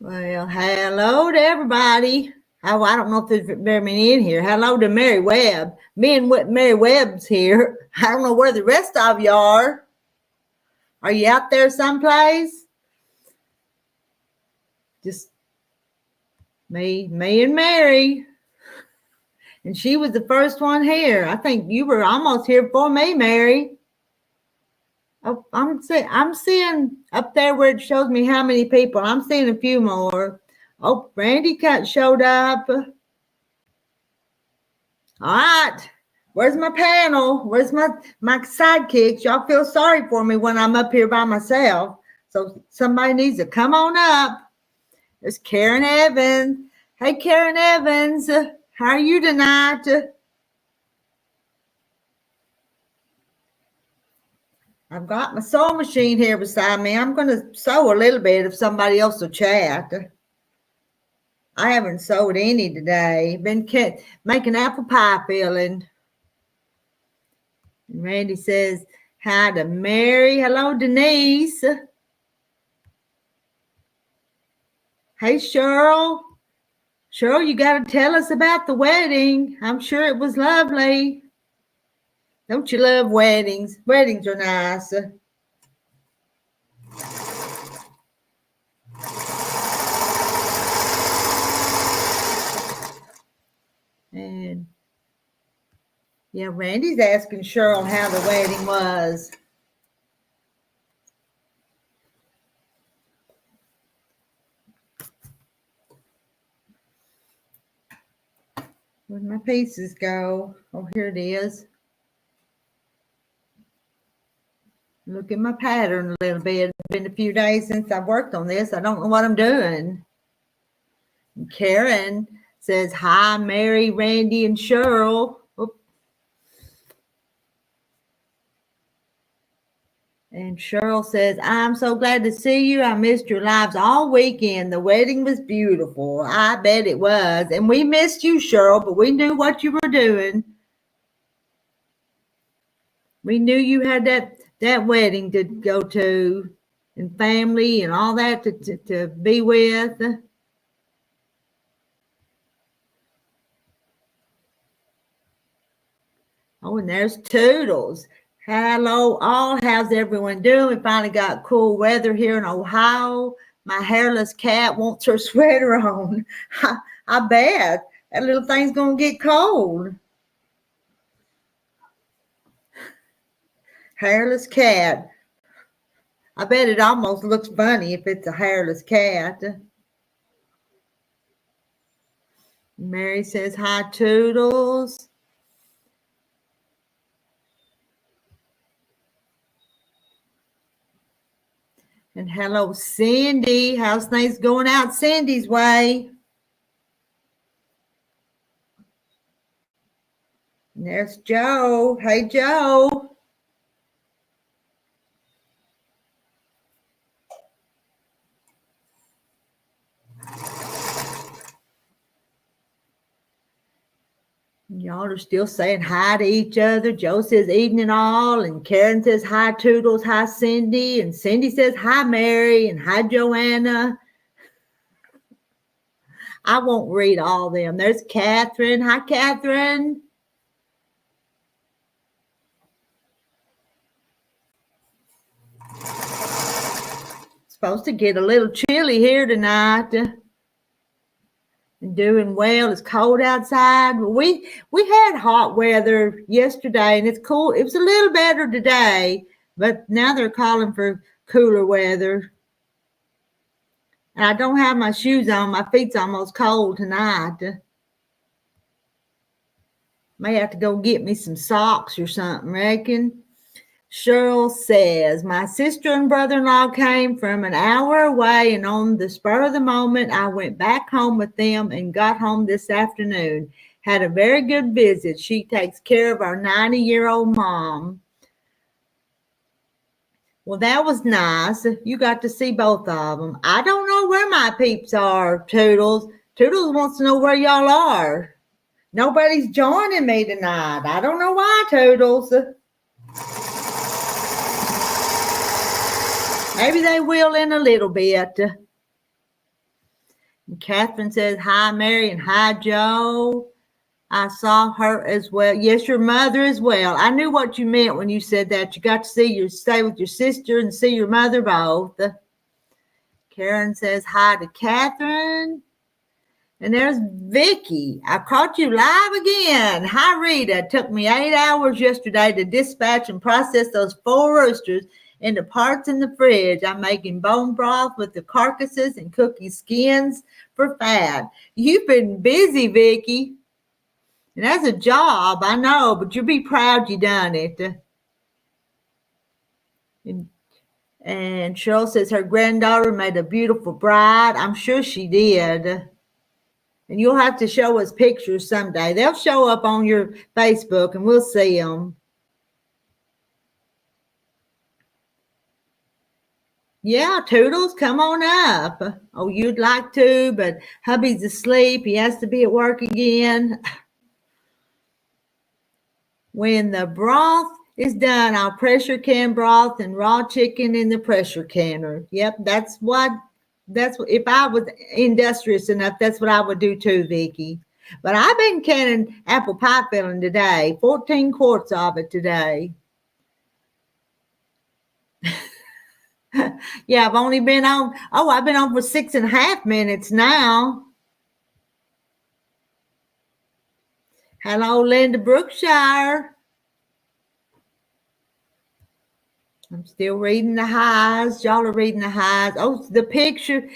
Well, hello to everybody. Oh, I don't know if there's very many in here. Hello to Mary Webb. Me and Mary Webb's here. I don't know where the rest of you are. Are you out there someplace? Just me and Mary. And she was the first one here. I think you were almost here before me, Mary. Oh, I'm seeing up there where it shows me how many people. I'm seeing a few more. Oh, Randy showed up. All right. Where's my panel? Where's my sidekicks? Y'all feel sorry for me when I'm up here by myself. So somebody needs to come on up. There's Karen Evans. Hey, Karen Evans. How are you tonight? I've got my sewing machine here beside me. I'm going to sew a little bit if somebody else will chat. I haven't sewed any today. Been making apple pie filling. And Randy says hi to Mary. Hello, Denise. Hey, Cheryl. Cheryl, you got to tell us about the wedding. I'm sure it was lovely. Don't you love weddings? Weddings are nice. And yeah, Randy's asking Cheryl how the wedding was. Where'd my pieces go? Oh, here it is. Look at my pattern a little bit. It's been a few days since I've worked on this. I don't know what I'm doing. And Karen says, hi, Mary, Randy, and Cheryl. Oop. And Cheryl says, I'm so glad to see you. I missed your lives all weekend. The wedding was beautiful. I bet it was. And we missed you, Cheryl, but we knew what you were doing. We knew you had that wedding to go to and family and all that to be with. Oh, and there's Toodles. Hello, all. How's everyone doing? We finally got cool weather here in Ohio. My hairless cat wants her sweater on. I bet. That little thing's going to get cold. Hairless cat. I bet it almost looks funny if it's a hairless cat. Mary says, hi, Toodles. And hello, Cindy. How's things going out Cindy's way? And there's Joe. Hey, Joe. Y'all are still saying hi to each other. Joe says evening all, and Karen says hi Toodles, hi Cindy, and Cindy says hi Mary, and hi Joanna. I won't read all of them. There's Catherine. Hi, Catherine. It's supposed to get a little chilly here tonight. Doing well. It's cold outside. We had hot weather yesterday, and it's cool. It was a little better today, but now they're calling for cooler weather. And I don't have my shoes on. My feet's almost cold tonight. May have to go get me some socks or something, reckon. Cheryl says, my sister and brother-in-law came from an hour away, and on the spur of the moment, I went back home with them and got home this afternoon. Had a very good visit. She takes care of our 90-year-old mom. Well, that was nice. You got to see both of them. I don't know where my peeps are, Toodles. Toodles wants to know where y'all are. Nobody's joining me tonight. I don't know why, Toodles. Maybe they will in a little bit. And Catherine says, hi, Mary, and hi, Joe. I saw her as well. Yes, your mother as well. I knew what you meant when you said that. You got to stay with your sister and see your mother both. Karen says hi to Catherine. And there's Vicky. I caught you live again. Hi, Rita. It took me 8 hours yesterday to dispatch and process those 4 roosters into parts in the fridge. I'm making bone broth with the carcasses and cookie skins for fat. You've been busy, Vicky. And that's a job, I know, but you'll be proud you done it. And Cheryl says her granddaughter made a beautiful bride. I'm sure she did. And you'll have to show us pictures someday. They'll show up on your Facebook and we'll see them. Yeah, Toodles, come on up. Oh, you'd like to, but hubby's asleep. He has to be at work again. When the broth is done, I'll pressure can broth and raw chicken in the pressure canner. Yep, that's what if I was industrious enough, that's what I would do too, Vicky. But I've been canning apple pie filling today, 14 quarts of it today. Yeah, I've only been on, I've been on for 6.5 minutes now. Hello, Linda Brookshire. I'm still reading the highs. Y'all are reading the highs. Oh, the picture.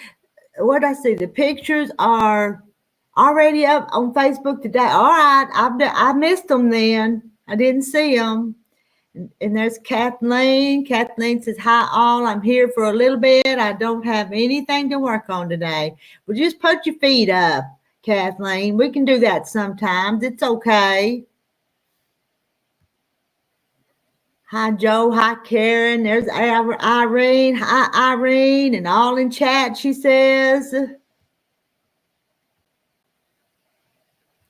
What did I see? The pictures are already up on Facebook today. All right. I missed them then. I didn't see them. And there's Kathleen. Kathleen says, hi, all. I'm here for a little bit. I don't have anything to work on today. Well, just put your feet up, Kathleen. We can do that sometimes. It's okay. Hi, Joe. Hi, Karen. There's Irene. Hi, Irene. And all in chat, she says.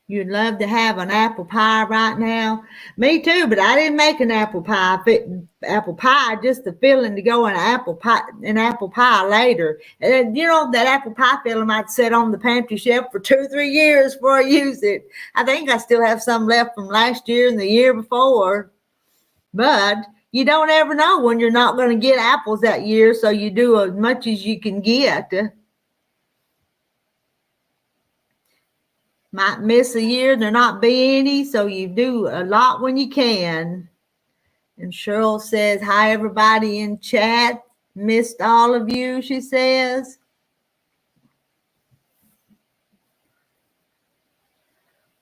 You'd love to have an apple pie right now. Me too, but I didn't make an apple pie. Just the filling to go in apple pie later. And you know, that apple pie filling might sit on the pantry shelf for 2 or 3 years before I use it. I think I still have some left from last year and the year before. But you don't ever know when you're not going to get apples that year, so you do as much as you can get. Might miss a year, there not be any, so you do a lot when you can. And Cheryl says, hi, everybody in chat. Missed all of you, she says.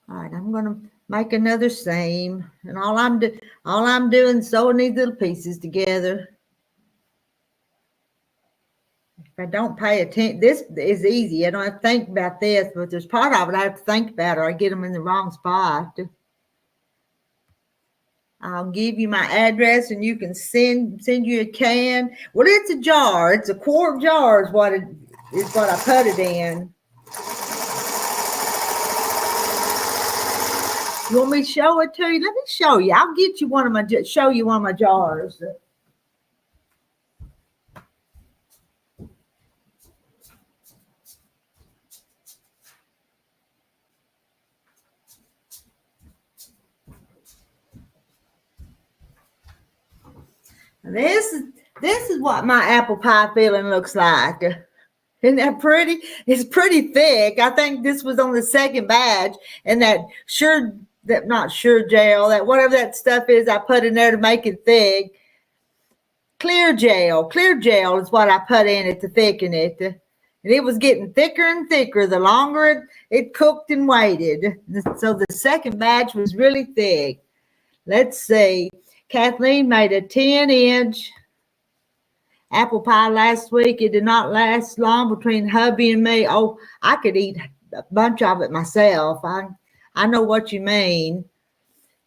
All right, I'm going to make another seam. And all I'm doing is sewing these little pieces together. If I don't pay attention, this is easy. I don't have to think about this, but there's part of it I have to think about or I get them in the wrong spot. I'll give you my address and you can send you a can. Well, it's a jar. It's a quart jar is what I put it in. You want me to show it to you? Let me show you. I'll get you show you one of my jars. This is what my apple pie filling looks like. Isn't that pretty? It's pretty thick. I think this was on the second batch, and that not sure gel, that whatever that stuff is I put in there to make it thick. Clear gel is what I put in it to thicken it. And it was getting thicker and thicker the longer it cooked and waited. So the second batch was really thick. Let's see. Kathleen made a 10-inch apple pie last week. It did not last long between hubby and me. Oh, I could eat a bunch of it myself. I know what you mean.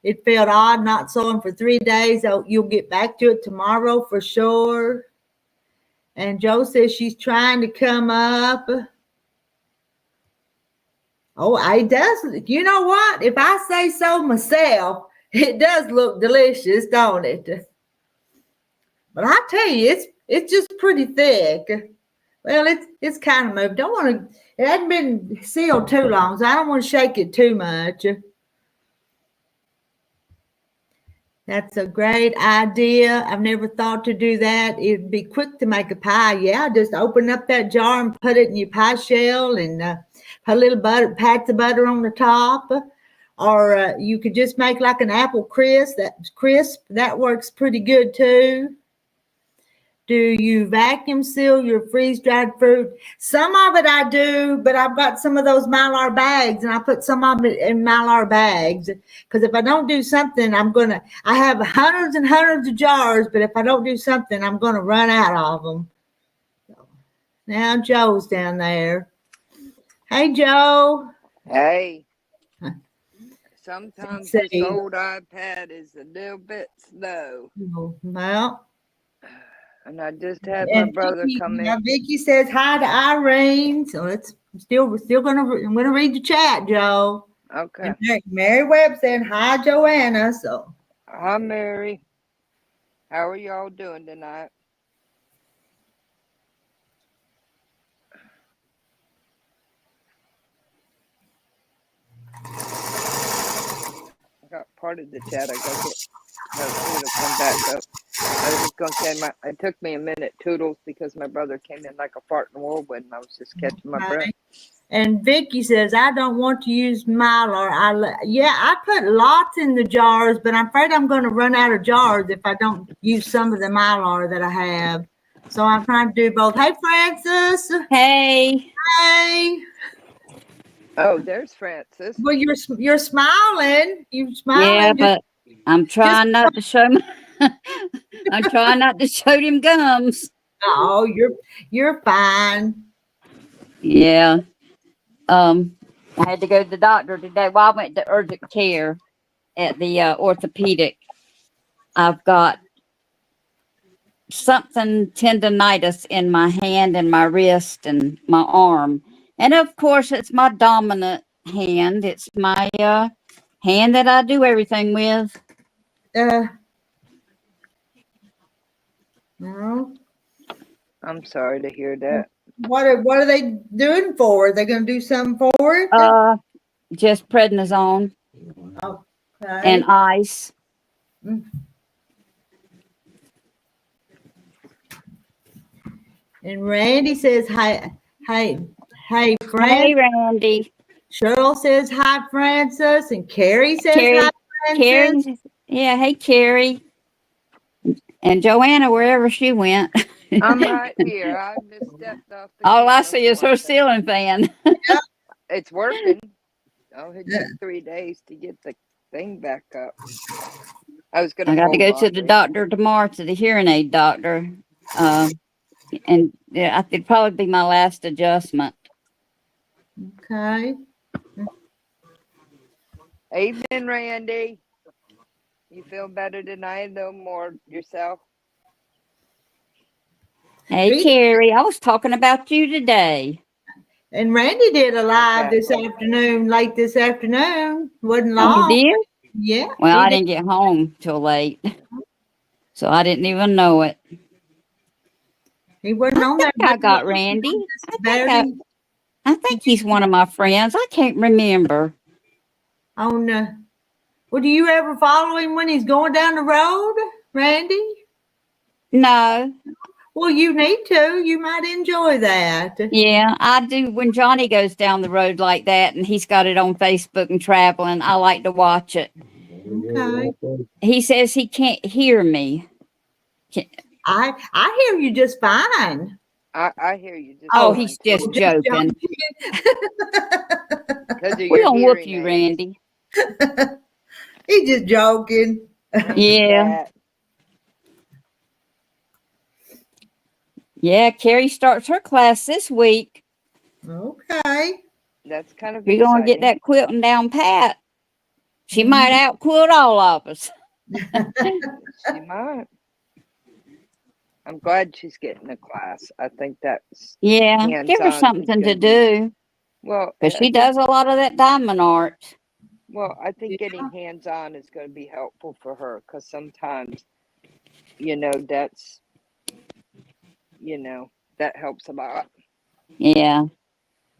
It felt odd not sewing for 3 days. Oh, you'll get back to it tomorrow for sure. And Joe says she's trying to come up. Oh, it does. You know what? If I say so myself, it does look delicious, don't it? But I tell you, it's just pretty thick. Well, it's kind of moved. Don't want to It hadn't been sealed too long, so I don't want to shake it too much. That's a great idea. I've never thought to do that. It'd be quick to make a pie. Yeah, just open up that jar and put it in your pie shell and put a little butter, pats of butter on the top. Or you could just make like an apple crisp. That works pretty good too. Do you vacuum seal your freeze-dried fruit? Some of it I do, but I've got some of those Mylar bags, and I put some of it in Mylar bags. Because if I don't do something, I have hundreds and hundreds of jars, but if I don't do something, I'm going to run out of them. Now Joe's down there. Hey, Joe. Hey. Sometimes this old iPad is a little bit slow. Well. And I just had my brother come in. Vicky says hi to Irene. So we're still gonna read the chat, Joe. Okay. And Mary Webb said hi, Joanna. So hi, Mary. How are y'all doing tonight? I got part of the chat. I got it. Hopefully it'll come back up. I was just gonna say it took me a minute, Toodles, because my brother came in like a fart in the whirlwind and I was just catching my breath. And Vicky says, I don't want to use Mylar. I put lots in the jars, but I'm afraid I'm going to run out of jars if I don't use some of the Mylar that I have. So I'm trying to do both. Hey, Francis. Hey. Hey. Oh, there's Francis. Well, you're smiling. You're smiling. Yeah, but I'm trying not to show I'm trying not to show them gums. Oh, you're fine. Yeah. I had to go to the doctor today. Well, I went to urgent care at the orthopedic. I've got something tendonitis in my hand and my wrist and my arm. And of course, it's my dominant hand. It's my hand that I do everything with. No. I'm sorry to hear that. What are they doing for it? They're going to do something for it? Just prednisone. Okay. And ice. And Randy says hi, Francis. Hey, Randy. Cheryl says hi, Francis, and Carrie says hi, Francis. Carrie, yeah, hey, Carrie. And Joanna, wherever she went. I'm right here. I just stepped off the All I see is her ceiling fan. Yeah, it's working. Oh, it took 3 days to get the thing back up. I got to go to the doctor tomorrow, to the hearing aid doctor. And yeah, it'd probably be my last adjustment. Okay. Evening, Randy. You feel better tonight, a little more yourself? Hey, Carrie, I was talking about you today. And Randy did a live this afternoon, late this afternoon. Wasn't long. Oh, you did? Yeah. Well, I didn't get home till late, so I didn't even know it. He wasn't on that. I got Randy. I think he's one of my friends. I can't remember. Oh, no. Well, do you ever follow him when he's going down the road, Randy? No. Well, you need to. You might enjoy that. Yeah, I do. When Johnny goes down the road like that and he's got it on Facebook and traveling, I like to watch it. Okay. He says he can't hear me. I hear you just fine. I hear you just fine. He's just joking. We're gonna whoop you, Randy. He's just joking. Yeah. Yeah, Carrie starts her class this week. Okay. That's kind of We're going to get that quilting down pat. She might out-quilt all of us. She might. I'm glad she's getting a class. I think that's give her something to do. Well, because she does a lot of that diamond art. Well, I think getting hands-on is going to be helpful for her because sometimes, that helps a lot. Yeah.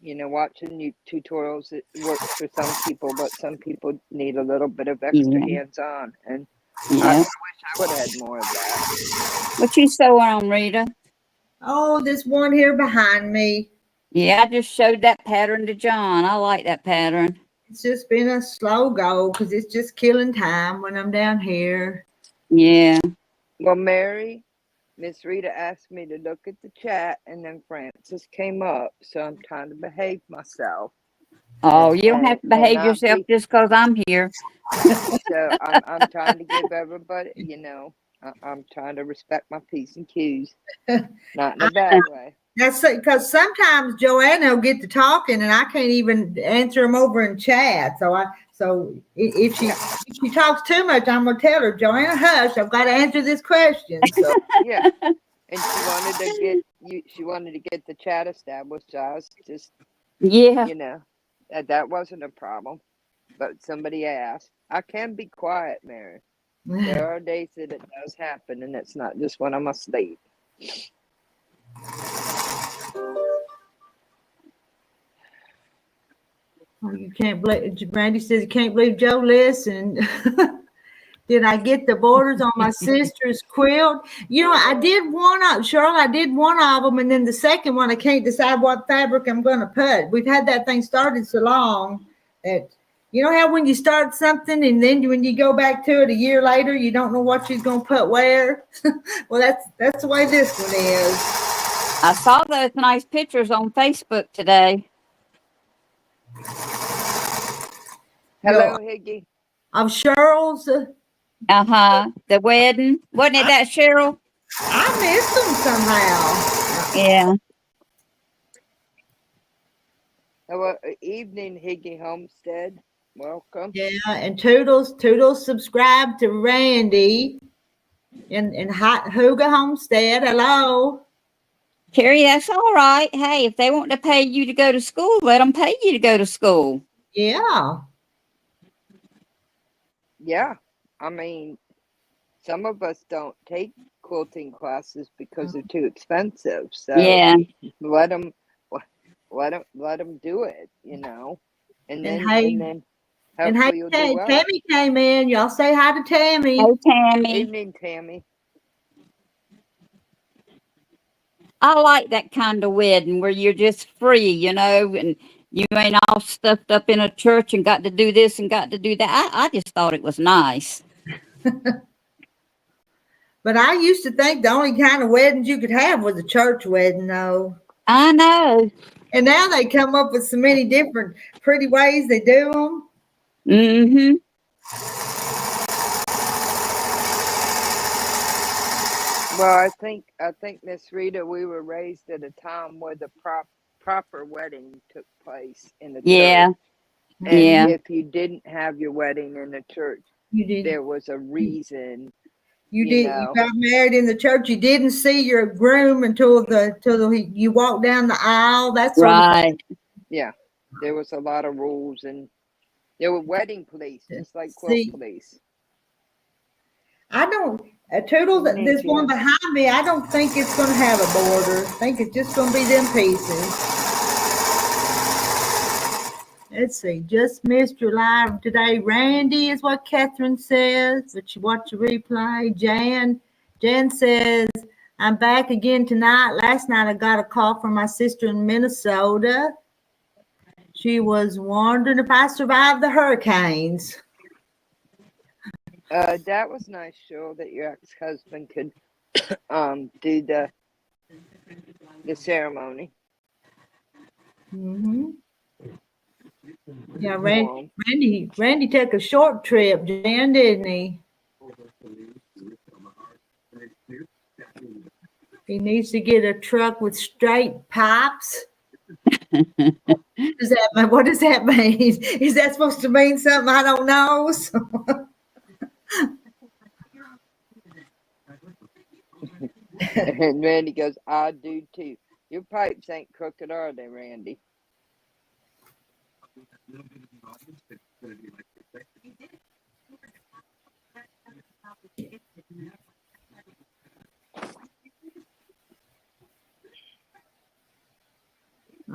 watching tutorials, it works for some people, but some people need a little bit of extra Yeah. hands-on. And Yeah. I wish I would have had more of that. What you sewing on, Rita? Oh, this one here behind me. Yeah, I just showed that pattern to John. I like that pattern. It's just been a slow go because it's just killing time when I'm down here. Yeah. Well, Mary, Miss Rita asked me to look at the chat, and then Francis came up, so I'm trying to behave myself. Oh, And, you don't have to behave not yourself be, just 'cause I'm here. so I'm trying to give everybody, I'm trying to respect my P's and Q's, not in a bad way. That's because sometimes Joanna will get to talking and I can't even answer them over in chat. So if she talks too much, I'm gonna tell her, Joanna, hush. I've got to answer this question. So Yeah, and she wanted to get the chat established. So I was just, Yeah. that wasn't a problem. But somebody asked. I can be quiet, Mary. There are days that it does happen, and it's not just when I'm asleep. you can't believe. Brandy says you can't believe Joe listened. Did I get the borders on my sister's quilt? I did one of Cheryl. I did one of them, and then the second one, I can't decide what fabric I'm going to put. We've had that thing started so long that how when you start something and then when you go back to it a year later, you don't know what you're going to put where. Well, that's the way this one is. I saw those nice pictures on Facebook today. Hello, Higgy. Of Cheryl's. The wedding. Wasn't it that, Cheryl? I missed them somehow. Yeah. Hello, evening, Higgy Homestead. Welcome. Yeah, and Toodles subscribe to Randy and Huga Homestead. Hello. Carrie, that's all right. Hey, if they want to pay you to go to school, let them pay you to go to school. Yeah. Yeah, I mean, some of us don't take quilting classes because they're too expensive. So Yeah. let them do it, and then hopefully you'll do well. Tammy came in. Y'all say hi to Tammy. Hey, Tammy. Evening, Tammy. I like that kind of wedding where you're just free, and you ain't all stuffed up in a church and got to do this and got to do that. I just thought it was nice. But I used to think the only kind of weddings you could have was a church wedding, though. I know. And now they come up with so many different pretty ways they do them. Mm-hmm. Well, I think Miss Rita, we were raised at a time where the proper wedding took place in the church. And if you didn't have your wedding in the church, there was a reason. You got married in the church. You didn't see your groom until you walked down the aisle. That's right. Yeah, there was a lot of rules, and there were wedding police, just like quilt police. I don't. Toodle, this one behind me, I don't think it's going to have a border. I think it's just going to be them pieces. Let's see. Just missed your live today. Randy is what Catherine says, but you watch the replay. Jan says, I'm back again tonight. Last night I got a call from my sister in Minnesota. She was wondering if I survived the hurricanes. That was nice, Cheryl, that your ex-husband could do the ceremony. Mm-hmm. Yeah, Randy took a short trip, Jan, didn't he? He needs to get a truck with straight pipes. What does that mean? Is that supposed to mean something I don't know? And Randy goes, I do too. Your pipes ain't crooked, are they, Randy?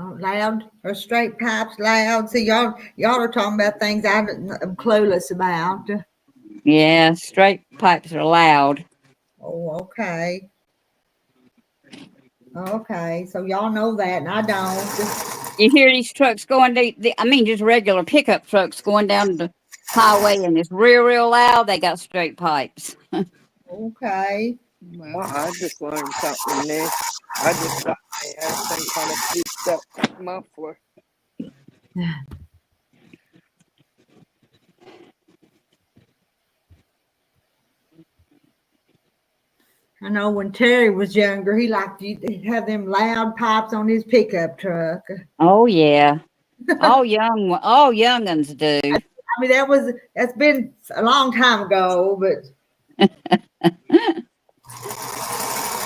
Oh, loud or straight pipes loud? See, y'all are talking about things I'm clueless about. Yeah, straight pipes are loud. Oh, okay. Okay, so y'all know that, and I don't. You hear these trucks going, I mean, just regular pickup trucks going down the highway, and it's real loud. They got straight pipes. Okay. Well, I just learned something new. I just thought they had some kind of beefed up muffler. I know when Terry was younger, he liked to have them loud pipes on his pickup truck. Oh yeah, all young'uns do. I mean, that's been a long time ago, but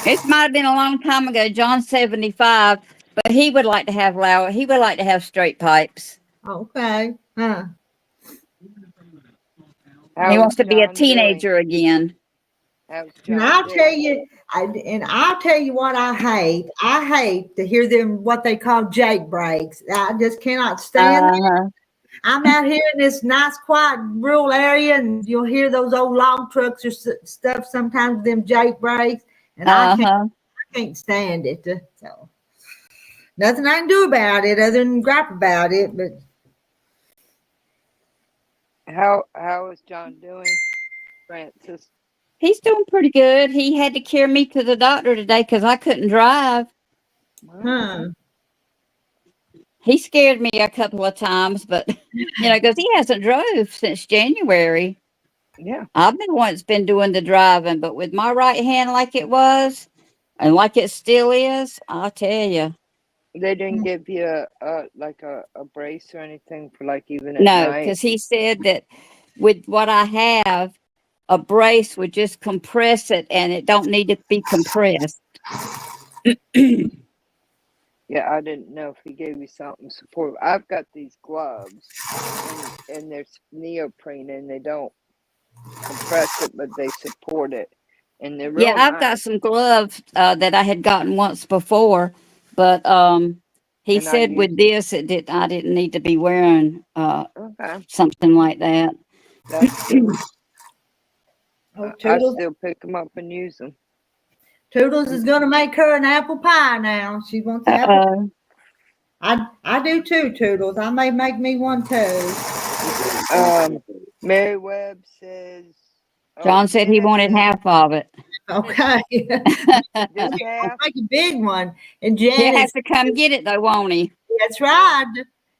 It might have been a long time ago. John's 75, but he would like to have loud. He would like to have straight pipes. okay. Huh. He How's wants to be a John doing? teenager again. How's And John I'll tell doing? you, I'll tell you what I hate. I hate to hear them what they call Jake breaks. I just cannot stand it. Uh-huh. I'm out here in this nice, quiet, rural area, and you'll hear those old log trucks or stuff sometimes with them Jake breaks, and Uh-huh. I can't stand it. So nothing I can do about it other than gripe about it. But How is John doing, Francis? He's doing pretty good. He had to carry me to the doctor today because I couldn't drive. huh. He scared me a couple of times, but because he hasn't drove since January. Yeah, I've been the one that's been doing the driving, but with my right hand like it was and like it still is, I'll tell you. they didn't give you a brace or anything for like even at No, night. because he said that with what I have, a brace would just compress it and it don't need to be compressed. Yeah, I didn't know if he gave you something support. I've got these gloves, and there's neoprene, and they don't compress it, but they support it, and they're Yeah, real I've got nice. some gloves that I had gotten once before, but he And I said use with this I didn't need to be wearing okay, something like that. that's cool. Oh, I Toodles, still pick them up and use them. Toodles is going to make her an apple pie now. She wants apple. Uh-oh. I do too, Toodles. I may make me one too. Mary Webb says, "Oh, John said he Janet wanted says half of it. Okay. just half." Make a big one. And He'll Janice, have to come get it though, won't he? that's right.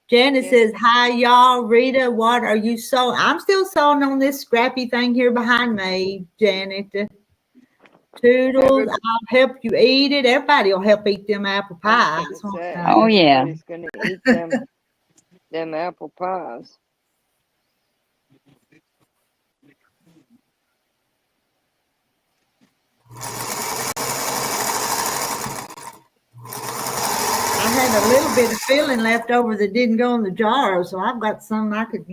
Janice Janet, says, "Hi, y'all. Rita, what are you sewing?" I'm still sewing on this scrappy thing here behind me, Janet. Toodles, every, I'll help you eat it. Everybody will help eat them apple I was pies. gonna won't say Oh they? yeah. everybody's gonna eat them apple pies. I had a little bit of filling left over that didn't go in the jar, so I've got some I could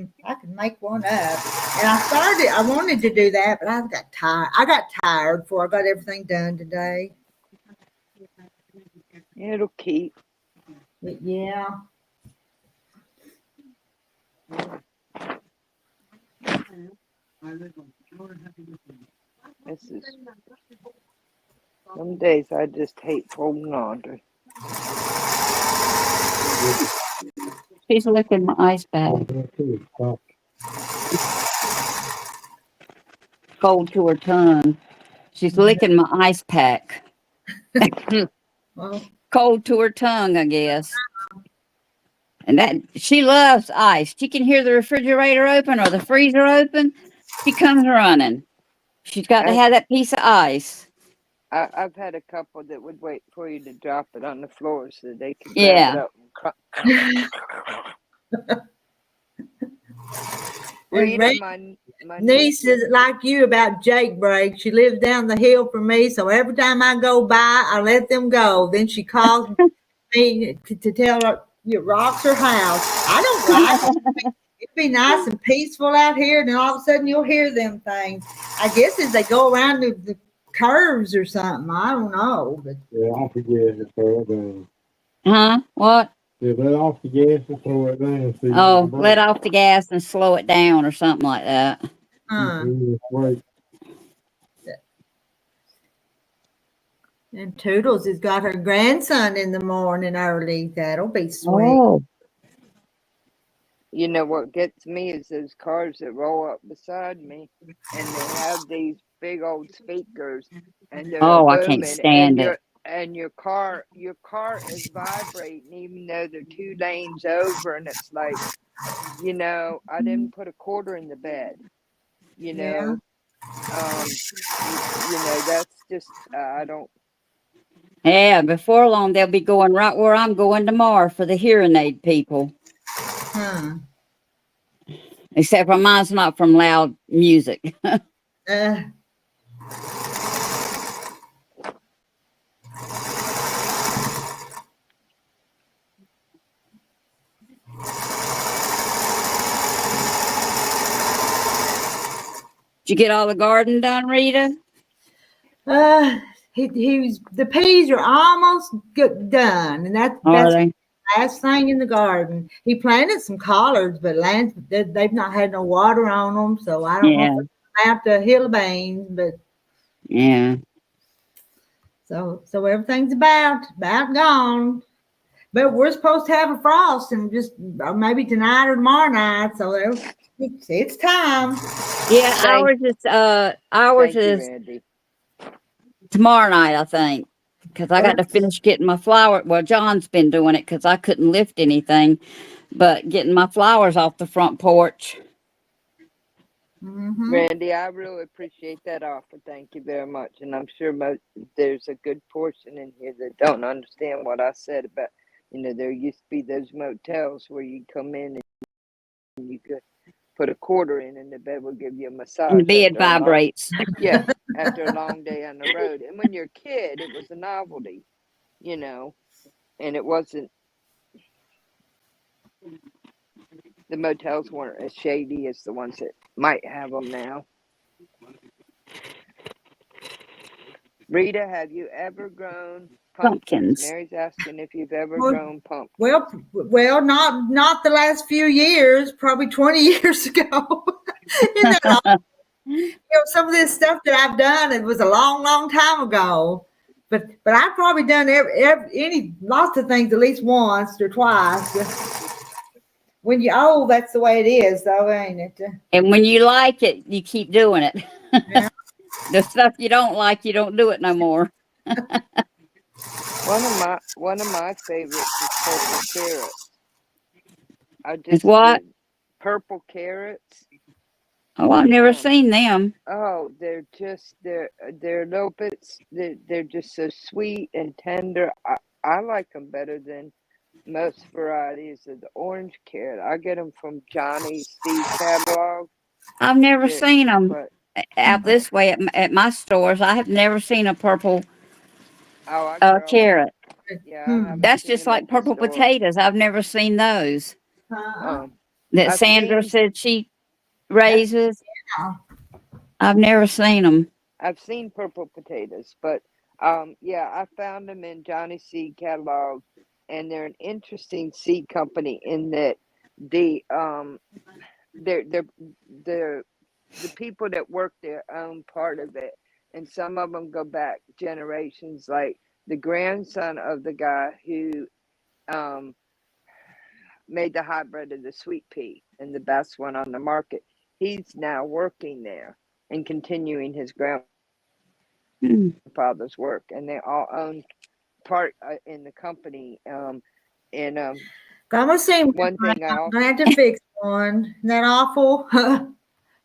make one up. And I wanted to do that, but I got tired. I got tired before I got everything done today. It'll keep. But yeah. This is some days I just hate folding laundry. She's licking my ice bag. Cold to her tongue. She's licking my ice pack. Well, Cold to her tongue, I guess. And that she loves ice. She can hear the refrigerator open or the freezer open. She comes running. She's got to I've, have that piece of ice. I've had a couple that would wait for you to drop it on the floor so they could grab it Yeah. up and and Rita, my niece is like you about Jake break. She lives down the hill from me, so every time I go by, I let them go. Then she calls me to tell her it rocks her house. I don't like it. It'd be nice and peaceful out here, and then all of a sudden you'll hear them things. I guess as they go around the curves or something. I don't know. But Huh? What? Yeah, let off the gas and slow it down. So you Oh, can let brake. off the gas and slow it down or something like that. Huh. Brake. And Toodles has got her grandson in the morning early. That'll be sweet. Oh, You know what gets me is those cars that roll up beside me, and they have these big old speakers, and they're oh, I can't booming, and stand it. your car is vibrating, even though they're 2 lanes over, and it's like, I didn't put a quarter in the bed, you Yeah. know, that's just I don't. Yeah, before long they'll be going right where I'm going tomorrow for the hearing aid people. Huh. Except for mine's not from loud music. Uh, Did you get all the garden done, Rita? the peas are almost done, and Are that's they? the last thing in the garden. He planted some collards, but they've not had no water on them, so I don't know if Yeah, they're out to hill of beans, but yeah. so everything's about gone. But we're supposed to have a frost and just maybe tonight or tomorrow night, so it's time. Yeah, Thank, ours thank you, is Randy. tomorrow night, I think. Because I got to finish getting my flower. Well, John's been doing it because I couldn't lift anything, but getting my flowers off the front porch. Mm-hmm. Randy, I really appreciate that offer. Thank you very much. And I'm sure there's a good portion in here that don't understand what I said about, there used to be those motels where you come in and you could put a quarter in and the bed will give you a And the massage bed after a long, vibrates. yeah, after a long day on the road. And when you're a kid, it was a novelty, and it wasn't, the motels weren't as shady as the ones that might have them now. Rita, have you ever grown pumpkins? Pumpkins. Mary's asking if you've ever grown pumpkins. Well, not the last few years, probably 20 years ago. Isn't that long? Some of this stuff that I've done, it was a long, long time ago. But I've probably done lots of things at least once or twice. When you're old, that's the way it is, though, ain't it? And when you like it, you keep doing it. Yeah. The stuff you don't like, you don't do it no more. One of my favorites is purple carrots. It's what? Purple carrots. Oh, I've never seen them. Oh, they're little bits. They're just so sweet and tender. I like them better than most varieties of the orange carrot. I get them from Johnny's seed catalog. I've never seen them But out this way at my stores. I have never seen a purple I grow 'em. carrot. Yeah, I haven't That's seen just them like at the purple store. potatoes. I've never seen those that I've Sandra seen said she raises. Yeah. I've never seen them. I've seen purple potatoes, but yeah, I found them in Johnny's seed catalog, and they're an interesting seed company in that they're the people that work there own part of it, and some of them go back generations. Like the grandson of the guy who made the hybrid of the sweet pea and the best one on the market, he's now working there and continuing his grandfather's work, and they all own part in the company. And I'm gonna see one thing I'm gonna have to fix one. Isn't that awful?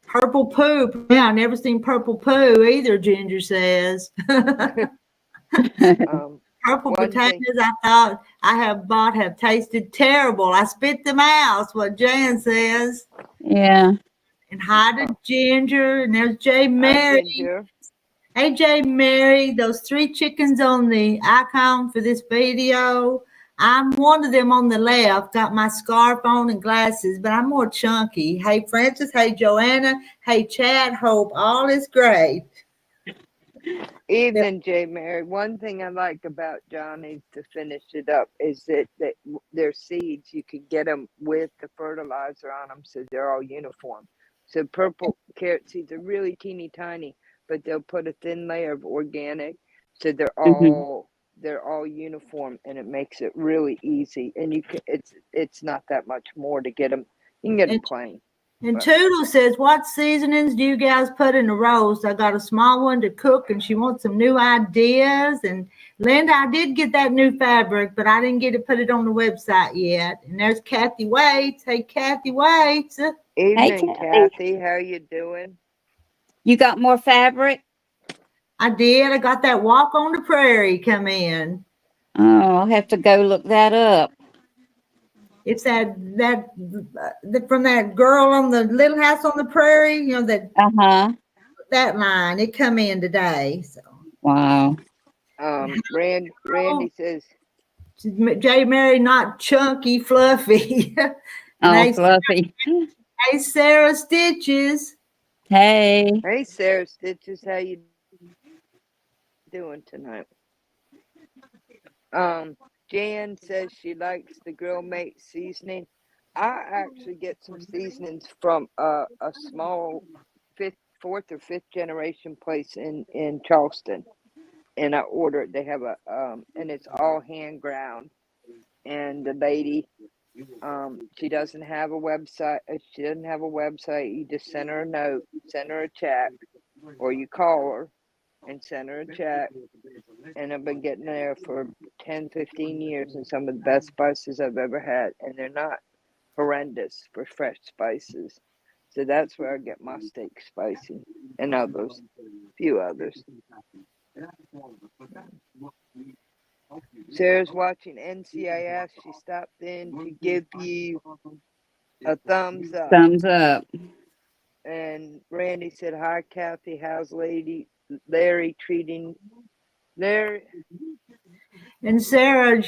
Purple poo. Yeah, I never seen purple poo either, Ginger says. Purple potatoes I thought I have tasted terrible. I spit them out. That's what Jan says. Yeah. And hi to Ginger, and there's J Mary. Ginger. Hey J Mary, those 3 chickens on the icon for this video. I'm one of them on the left, got my scarf on and glasses, but I'm more chunky. Hey Francis, hey Joanna, hey Chad, hope all is great. Evening, J. Mary. One thing I like about Johnny's to finish it up is that their seeds, you can get them with the fertilizer on them, so they're all uniform. So purple carrot seeds are really teeny tiny, but they'll put a thin layer of organic, so they're Mhm. all uniform, and it makes it really easy. And it's not that much more to get them. You can get them And, plain. and But Toodle says, what seasonings do you guys put in the roast? I got a small one to cook, and she wants some new ideas. And Linda, I did get that new fabric, but I didn't get to put it on the website yet. And there's Kathy Waits. Hey, Kathy Waits. Hey, evening, Kathy. Kathy. How you doing? You got more fabric? I did. I got that Walk on the Prairie come in. Oh, I'll have to go look that up. It's from that girl on the Little House on the Prairie, you know, Uh-huh. that line. It come in today. So Wow. Randy says, J. Mary, not chunky, fluffy. And Oh, fluffy. hey, Sarah Stitches. Hey. "Hey, Sarah Stitches, how you doing tonight?" Jan says she likes the Grill Mate seasoning. I actually get some seasonings from a small fourth or fifth generation place in Charleston, and I order it. They have and it's all hand ground. And the lady, she doesn't have a website. She doesn't have a website. You just send her a note, send her a check, or you call her and send her a check. And I've been getting there for 10, 15 years, and some of the best spices I've ever had. And they're not horrendous for fresh spices. So that's where I get my steak spicy and others, few others. Sarah's watching NCIS. She stopped in to give you a thumbs up. Thumbs up. And Randy said, "Hi, Kathy. How's Larry treating Larry?" And Sarah,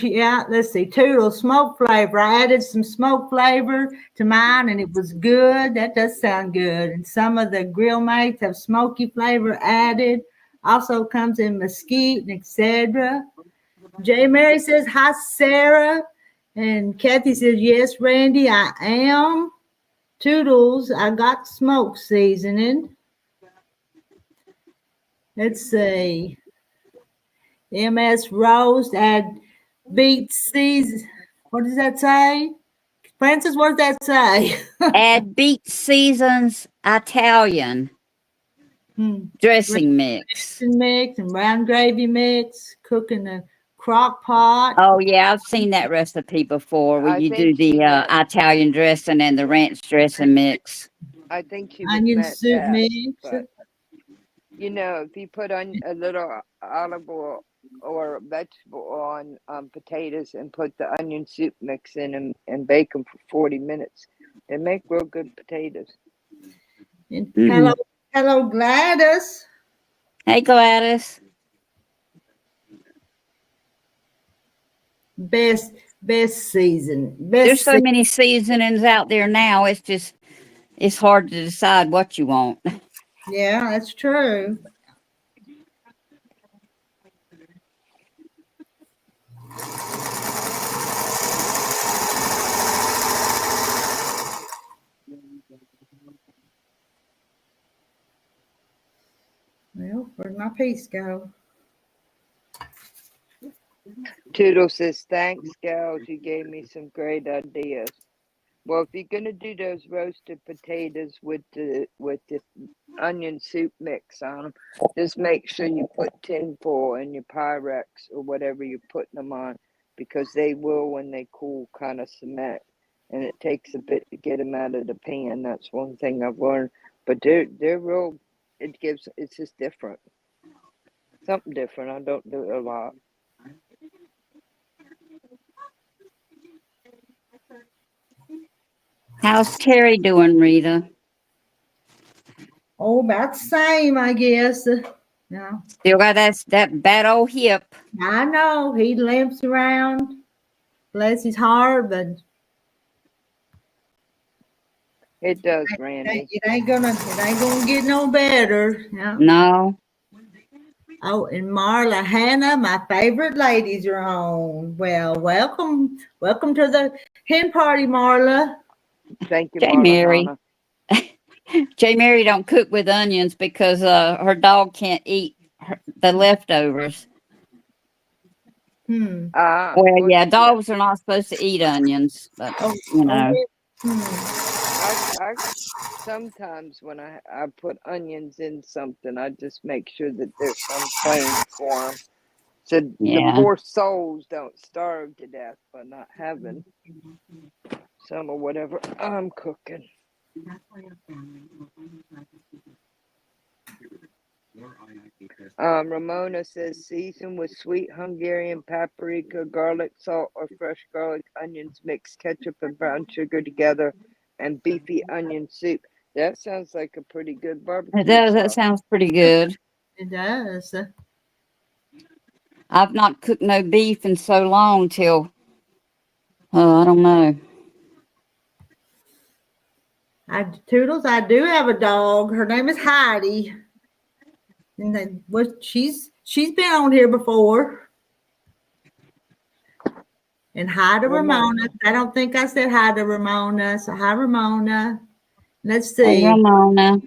let's see, Toodle smoke flavor. I added some smoke flavor to mine, and it was good. That does sound good. And some of the Grill Mates have smoky flavor added. Also comes in mesquite and etc. J. Mary says, hi, Sarah. And Kathy says, yes, Randy, I am. Toodles, I got smoke seasoning. Let's see. MS roast, add beet season. What does that say? Francis, what does that say? Add beet seasons Italian dressing mix. Mix and brown gravy mix. Cook in a crock pot. Oh, yeah, I've seen that recipe before where I you do think she the meant. Italian dressing and the ranch dressing mix. I think she Onion meant soup that. mix. But if you put on a little olive oil or vegetable on potatoes and put the onion soup mix in and bake them for 40 minutes, they make real good potatoes. And hello, Gladys. Hey, Gladys. Best season. There's so many seasonings out there now. It's hard to decide what you want. Yeah, that's true. Well, where'd my piece go? Toodle says, thanks, gals. You gave me some great ideas. Well, if you're gonna do those roasted potatoes with the onion soup mix on them, just make sure you put tinfoil in your Pyrex or whatever you're putting them on, because they will, when they cool, kind of cement, and it takes a bit to get them out of the pan. That's one thing I've learned. But they're real. It's just different, something different. I don't do it a lot. How's Terry doing, Rita? Oh, about the same, I guess. No, Still got that bad old hip. I know he limps around. Bless his heart, but It does, Randy. it ain't gonna get no better. Yeah. No. Oh, and Marla, Hannah, my favorite ladies are on. Well, welcome to the hen party, Marla. Thank you, J. Marla Mary. Hannah. J. Mary don't cook with onions because her dog can't eat the leftovers. Well, Well, yeah, yeah. dogs are not supposed to eat onions, but Oh, you know. I sometimes when I put onions in something, I just make sure that there's some claim for them, so the Yeah. poor souls don't starve to death by not having some or whatever I'm cooking. Ramona says season with sweet Hungarian paprika, garlic, salt, or fresh garlic, onions, mix ketchup and brown sugar together, and beefy onion soup. That sounds like a pretty good It barbecue does. That sauce. sounds pretty good. it does. I've not cooked no beef in so long till, I don't know. Toodles, I do have a dog. Her name is Heidi. And then she's been on here before. And hi to Ramona. I don't think I said hi to Ramona. So hi, Ramona. Let's Hey, see. Ramona.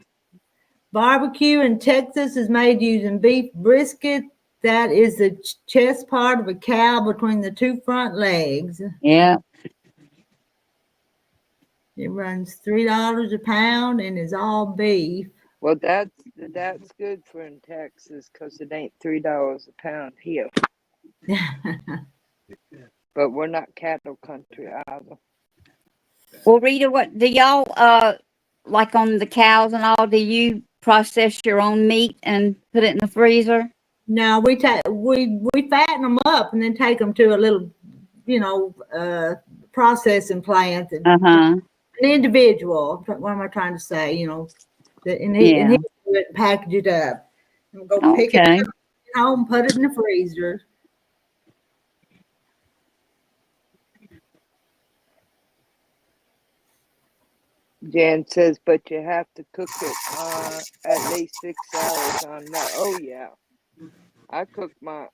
Barbecue in Texas is made using beef brisket. That is the chest part of a cow between the two front legs. Yeah. It runs $3 a pound and is all beef. Well, that's good for in Texas because it ain't $3 a pound here. But we're not cattle country either. Well, Rita, what do y'all like on the cows and all? Do you process your own meat and put it in the freezer? No, we fatten them up and then take them to a little, processing plant. An individual. What am I trying to say? And he Yeah. do it and package it up. And go pick it Okay. up at home, put it in the freezer. Jan says, but you have to cook it at least 6 hours on that. Oh yeah, I cook my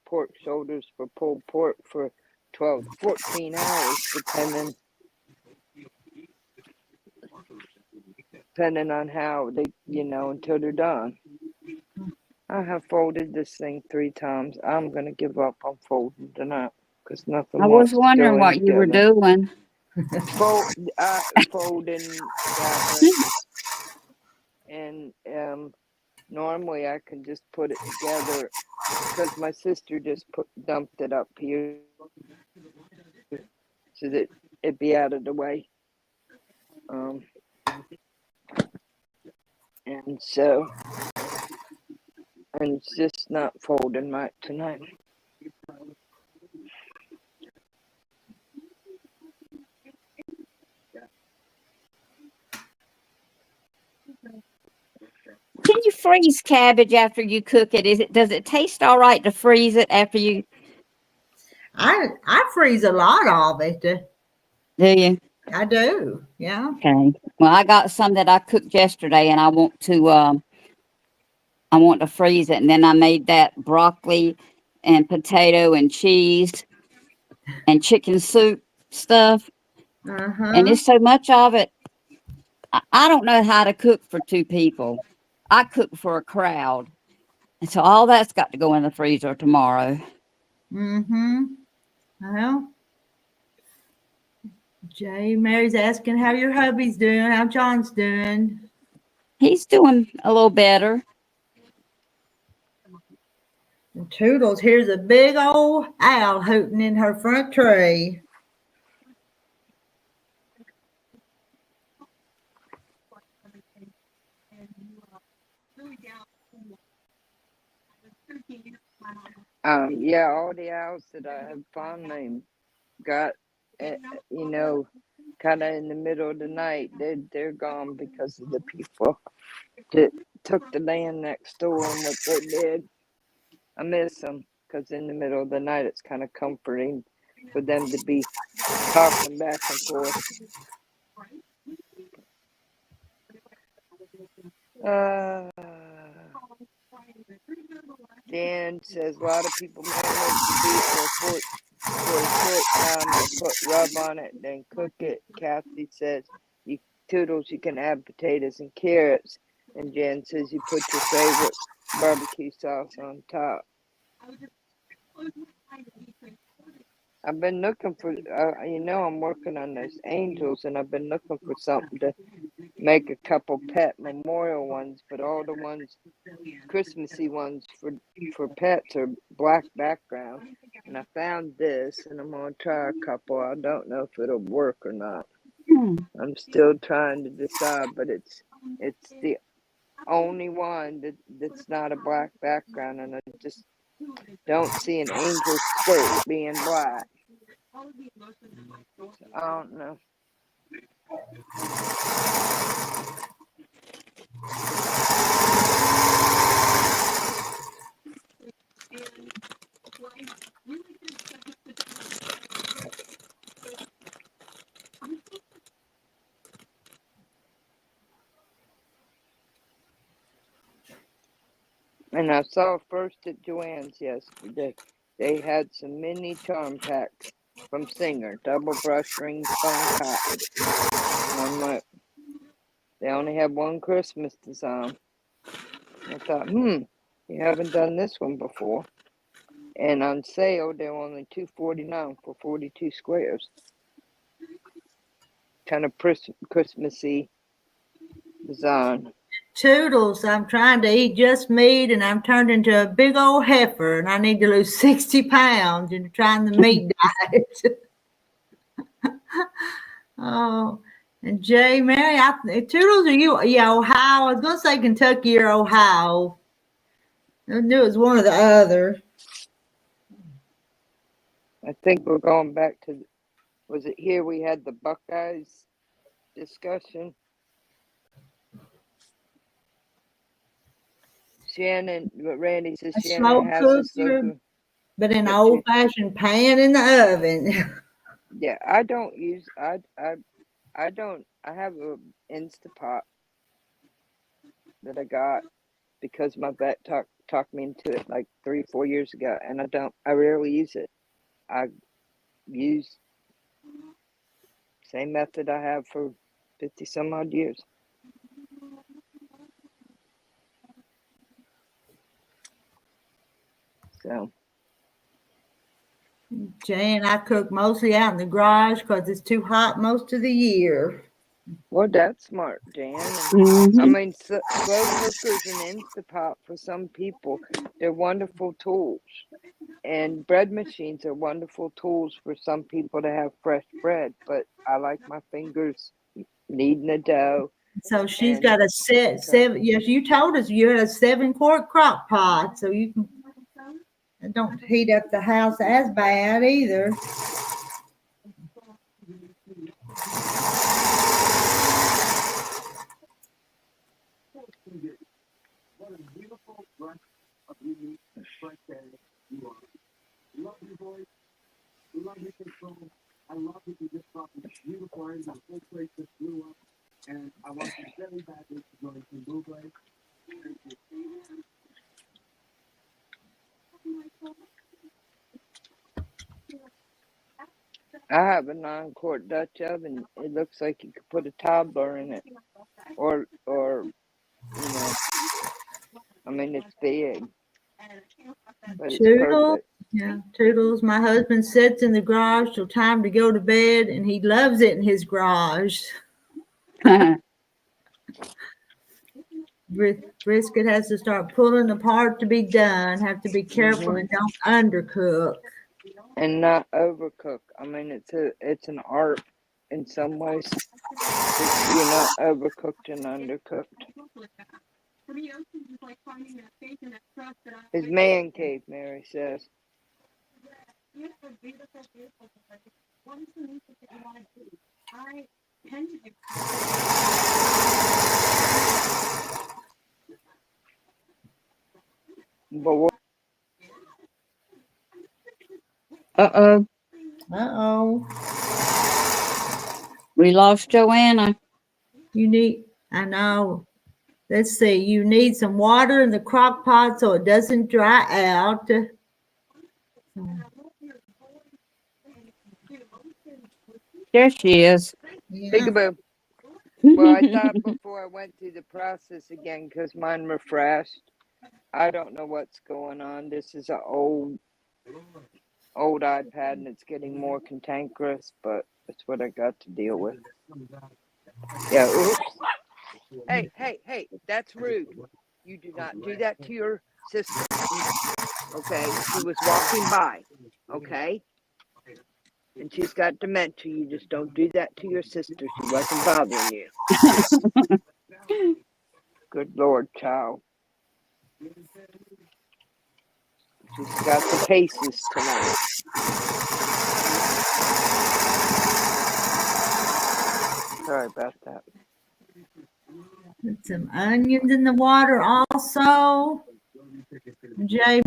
pork shoulders for pulled pork for 12 to 14 hours, depending on how they, until they're done. I have folded this thing 3 times. I'm gonna give up on folding tonight because nothing I was wants to wondering go in what you were together. doing. Folding fabrics, and normally I can just put it together because my sister just dumped it up here so that it'd be out of the way. And so, and it's just not folding right tonight. Can you freeze cabbage after you cook it? Does it taste all right to freeze it after you I freeze a lot of it. do you? I do. Yeah. Okay. Well, I got some that I cooked yesterday and I want to freeze it, and then I made that broccoli and potato and cheese and chicken soup stuff. And it's so much of it. I don't know how to cook for 2 people. I cook for a crowd. And so all that's got to go in the freezer tomorrow. Well, Mary's asking how your hubby's doing, how John's doing. He's doing a little better. And Toodles, here's a big old owl hooting in her front tree. Yeah, all the owls that I have finally got, kind of in the middle of the night, they're gone because of the people that took the land next door and what they did. I miss them because in the middle of the night it's kind of comforting for them to be talking back and forth. Jan says a lot of people marinate the beef for a short time or put rub on it, then cook it. Kathy says, Toodles, you can add potatoes and carrots. And Jan says you put your favorite barbecue sauce on top. I've been looking for, I'm working on those angels, and I've been looking for something to make a couple pet memorial ones, but all the ones, Christmassy ones for pets are black background. And I found this, and I'm gonna try a couple. I don't know if it'll work or not. I'm still trying to decide, but it's the only one that's not a black background, and I just don't see an angel skirt being black. So I don't know. And I saw first at Joann's yesterday, they had some mini charm packs from Singer, double brush ring spun cotton. And I'm like, they only have one Christmas design. I thought, you haven't done this one before. And on sale, they're only $2.49 for 42 squares. Kind of Christmassy design. Toodles, I'm trying to eat just meat, and I'm turned into a big old heifer, and I need to lose 60 pounds and trying the meat diet. Oh, and Jay, Mary, Toodles, are you, Ohio? I was going to say Kentucky or Ohio. I knew it was one or the other. I think we're going back to, was it here we had the Buckeyes discussion? Shannon, but Randy says A Shannon slow has a slow cooker, cooker. but in an But old-fashioned pan in the oven. yeah, I don't use, I have a Instapot that I got because my vet talked me into it like 3-4 years ago, and I rarely use it. I use same method I have for 50 some odd years. So Jay and I cook mostly out in the garage because it's too hot most of the year. well, that's smart, Jan. Mm-hmm. I mean, slow cookers and Instapot for some people, they're wonderful tools. And bread machines are wonderful tools for some people to have fresh bread, but I like my fingers kneading the dough. So she's And got a seven. Yes, you told us you had a 7-quart crock pot, so you can. It don't heat up the house as bad either. I have a 9-quart Dutch oven. It looks like you could put a toddler in it, or I mean, it's big, but it's Toodles, perfect. yeah, Toodles. My husband sits in the garage till time to go to bed, and he loves it in his garage. Brisket has to start pulling apart to be done. Have to be careful and don't undercook. And not overcook. I mean, it's an art in some ways. You're not overcooked and undercooked. His man cave, Mary says. But what? Uh-oh. Uh-oh. We lost Joanna. I know. Let's see. You need some water in the crock pot so it doesn't dry out. There she is. Yeah. Peekaboo. Well, I thought before I went through the process again because mine refreshed. I don't know what's going on. This is an old iPad and it's getting more cantankerous, but it's what I got to deal with. Yeah. Oops. Hey, that's rude. You do not do that to your sister. Okay? She was walking by. Okay? And she's got dementia. You just don't do that to your sister. She wasn't bothering you. Good Lord, child. She's got the paces tonight. Sorry about that. Put some onions in the water also.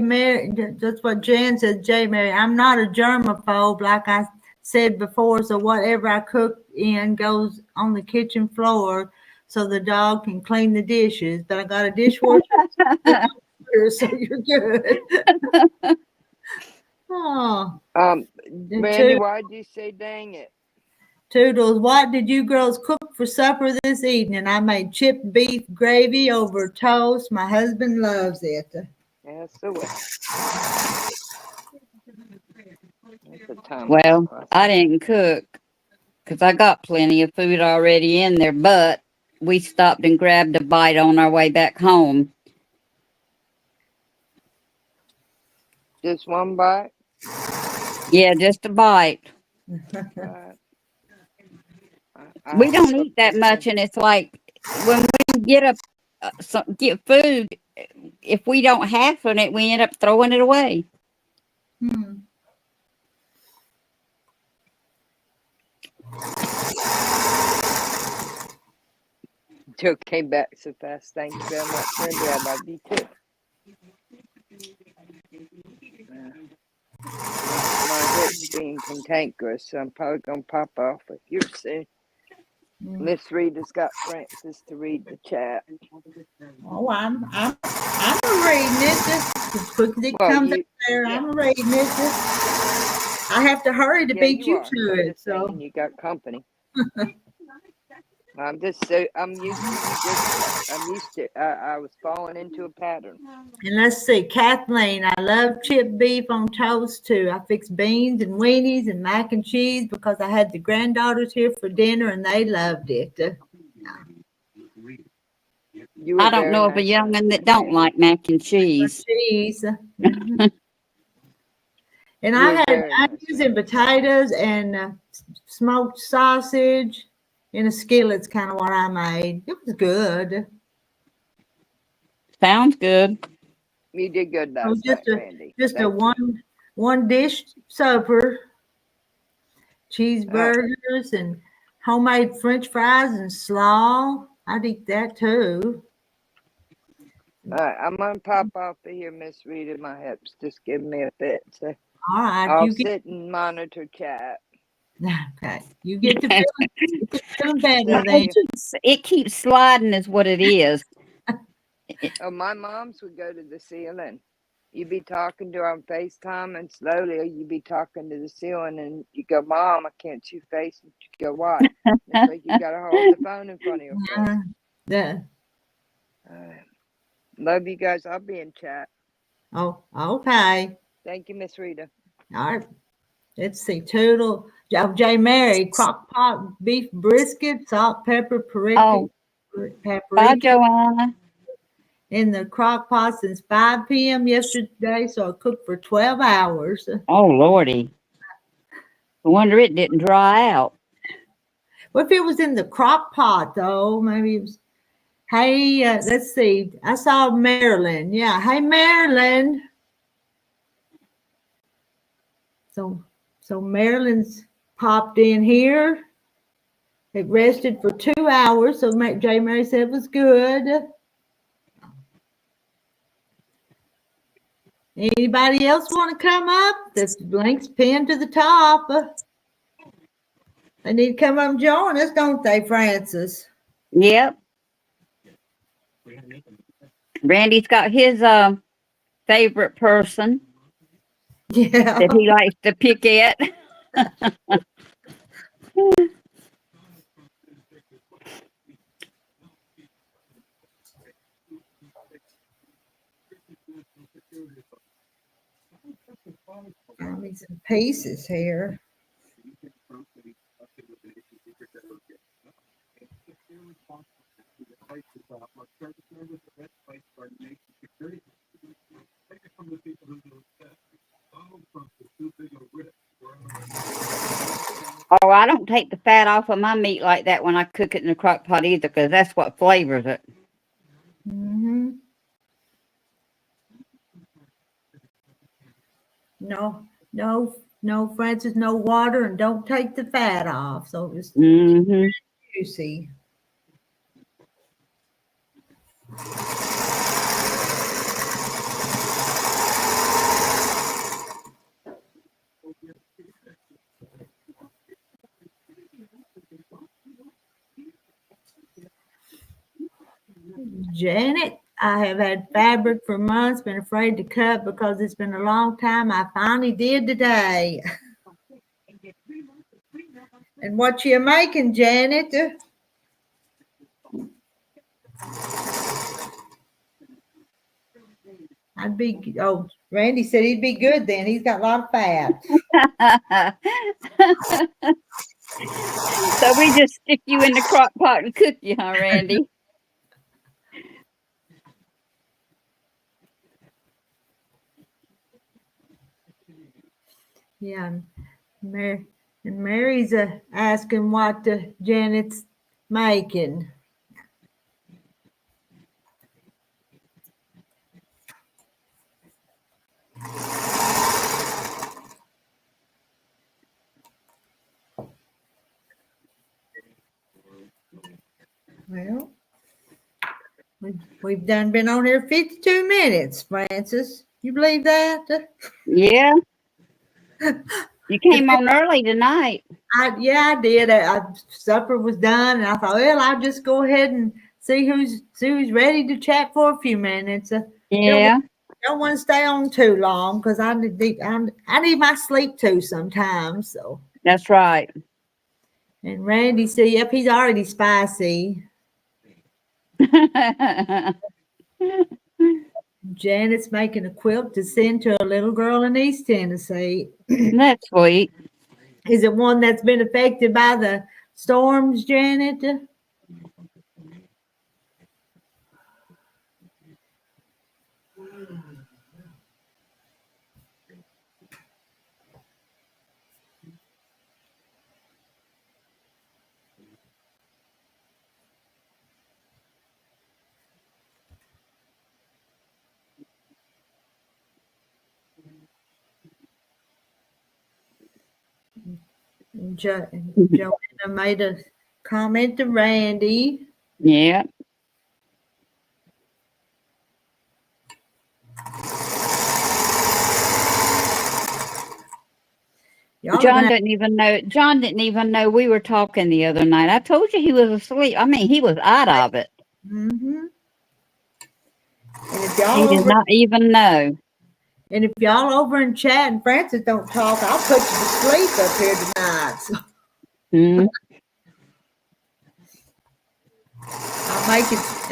Mary, that's what Jan said. Mary, I'm not a germaphobe, like I said before. So whatever I cook in goes on the kitchen floor, so the dog can clean the dishes. But I got a dishwasher, so you're good. Oh, Randy, why'd you say dang it? Toodles, what did you girls cook for supper this evening? I made chipped beef gravy over toast. My husband loves it. Yes, so well. Well, I didn't cook because I got plenty of food already in there, but we stopped and grabbed a bite on our way back home. Just one bite? Yeah, just a bite. We don't eat that much, and it's like when we get get food, if we don't have it, we end up throwing it away. Joe came back so fast. Thank you very much, Randy. I love you too. My hip's being cantankerous, so I'm probably gonna pop off with you soon. Miss Rita's got Francis to read the chat. Oh, I'm reading it just as quick as it comes up there. Yeah. I'm reading it. I have to hurry to beat you to it. So you got company. I'm used to I was falling into a pattern. And let's see, Kathleen, I love chipped beef on toast too. I fix beans and weenies and mac and cheese because I had the granddaughters here for dinner and they loved it. I don't know of a young'un that don't like mac and cheese. Mm-hmm. And I had onions and potatoes and smoked sausage in a skillet's kind of what I made. It was good. Sounds good. You did good last night, Randy. Just a one dish supper. Cheeseburgers and homemade French fries and slaw. I'd eat that too. All right, I'm gonna pop off of here, Miss Rita. My hips just give me a bit. So all right, I'll sit and monitor chat. Okay, you get to feeling better then. It keeps sliding, is what it is. Oh, my mom's would go to the ceiling. You'd be talking to her on FaceTime, and slowly you'd be talking to the ceiling, and you go, "Mom, I can't see your face." And you go, "Why?" It's like you gotta hold the phone in front of your face. Yeah. Love you guys. I'll be in chat. Oh, okay. Thank you, Miss Rita. All right. Let's see. Toodle. J. Mary, crock pot beef brisket, salt, pepper, paprika. Bye, Joanna. In the crock pot since 5 p.m. yesterday, so I cooked for 12 hours. Oh, Lordy. I wonder it didn't dry out. Well, if it was in the crock pot, though, maybe it was. Hey, let's see. I saw Marilyn. Yeah. Hey, Marilyn. So Marilyn's popped in here. It rested for 2 hours, so J. Mary said it was good. Anybody else want to come up? This link's pinned to the top. They need to come up and join us, don't they, Francis? Yep. Randy's got his favorite person Yeah. that he likes to pick at. Got me some pieces here. Oh, I don't take the fat off of my meat like that when I cook it in the crock pot either, because that's what flavors it. Mm-hmm. No, Francis, no water, and don't take the fat off. So it's Mm-hmm. juicy. Janet, I have had fabric for months, been afraid to cut because it's been a long time. I finally did today. And what you making, Janet? Randy said he'd be good then. He's got a lot of fat. So we just stick you in the crock pot and cook you, huh, Randy? Yeah, and Mary's asking what Janet's making. Well, we've been on here 52 minutes, Francis. You believe that? Yeah. You came on early tonight. I did. Supper was done, and I thought, well, I'll just go ahead and see who's ready to chat for a few minutes. Yeah. Don't want to stay on too long because I need my sleep too sometimes. So. That's right. And Randy said, yep, he's already spicy. Janet's making a quilt to send to a little girl in East Tennessee. That's sweet. Is it one that's been affected by the storms, Janet? Joanna made a comment to Randy. Yeah. John didn't even know we were talking the other night. I told you he was asleep. I mean, he was out of it. Mm-hmm. He did not even know. And if y'all over in chat and Francis don't talk, I'll put you to sleep up here tonight. So.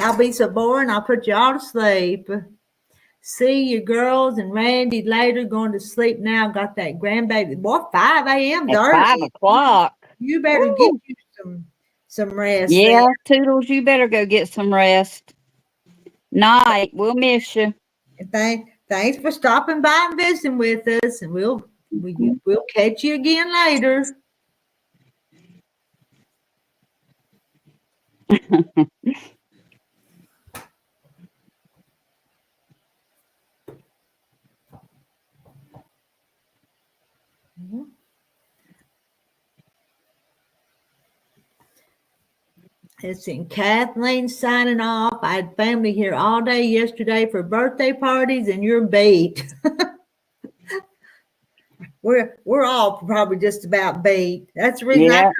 I'll be so boring, I'll put you all to sleep. See you girls and Randy later, going to sleep now. Got that grandbaby. Boy, 5 a.m. At 5 o'clock. You better get you some rest. Yeah, there. Toodles, you better go get some rest. Night. We'll miss you. Thanks for stopping by and visiting with us, and we'll catch you again later. Let's see. Kathleen signing off. I had family here all day yesterday for birthday parties, and you're beat. We're all probably just about beat. That's the reason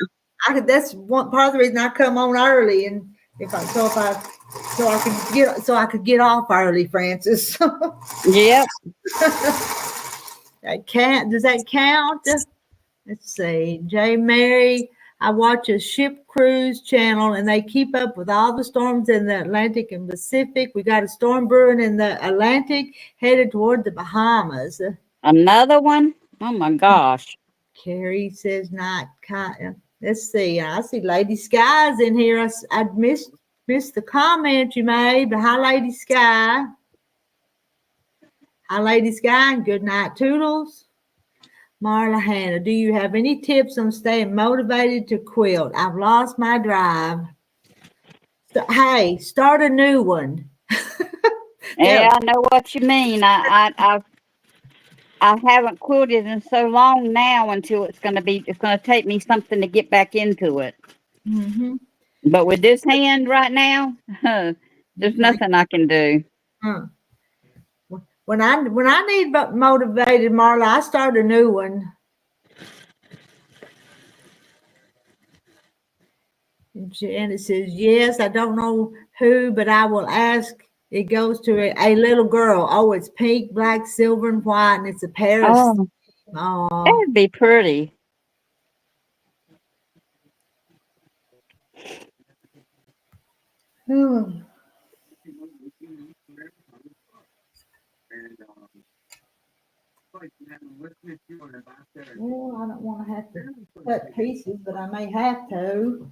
that's one part of the reason I come on early and If I could get off early, Francis. Yep. That can't. Does that count? Let's see. J. Mary. I watch a ship cruise channel, and they keep up with all the storms in the Atlantic and Pacific. We got a storm brewing in the Atlantic, headed toward the Bahamas. Another one? Oh my gosh. Carrie says not. Let's see. I see Lady Sky's in here. I missed the comment you made, but hi, Lady Sky. Hi, Lady Sky, and good night, Toodles. Marla Hannah, do you have any tips on staying motivated to quilt? I've lost my drive. So, hey, start a new one. Yeah, I know what you mean. I haven't quilted in so long now until it's gonna take me something to get back into it. Mm-hmm. But with this hand right now, there's nothing I can do. When I need motivated, Marla, I start a new one. Janet says, yes, I don't know who, but I will ask. It goes to a little girl. Oh, it's pink, black, silver, and white, and it's a pair of. Oh, that'd be pretty. Oh, well, I don't want to have to cut pieces, but I may have to.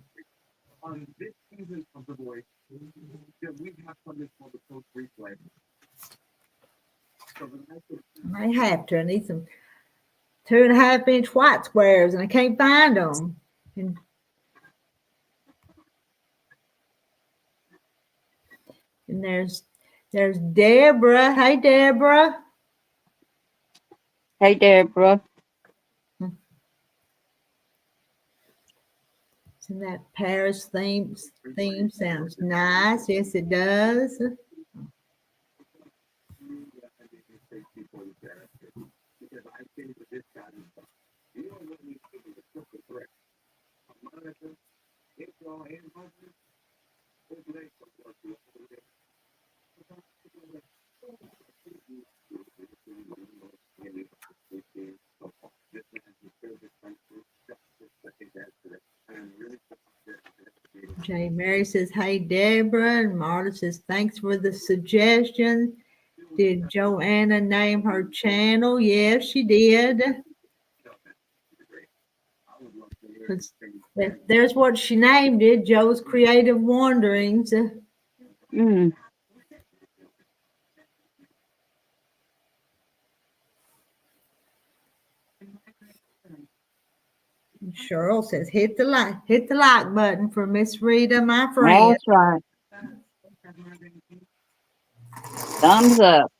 I may have to. I need some 2.5-inch white squares, and I can't find them. And there's Deborah. Hey, Deborah. Hey, Deborah. And that Paris theme sounds nice. Yes, it does. Jay Mary says, hey, Deborah. And Marta says, thanks for the suggestion. Did Joanna name her channel? Yes, she did. There's what she named it, Joe's Creative Wanderings. Mm. Cheryl says, hit the like button for Miss Rita, my friend. That's right. Thumbs up.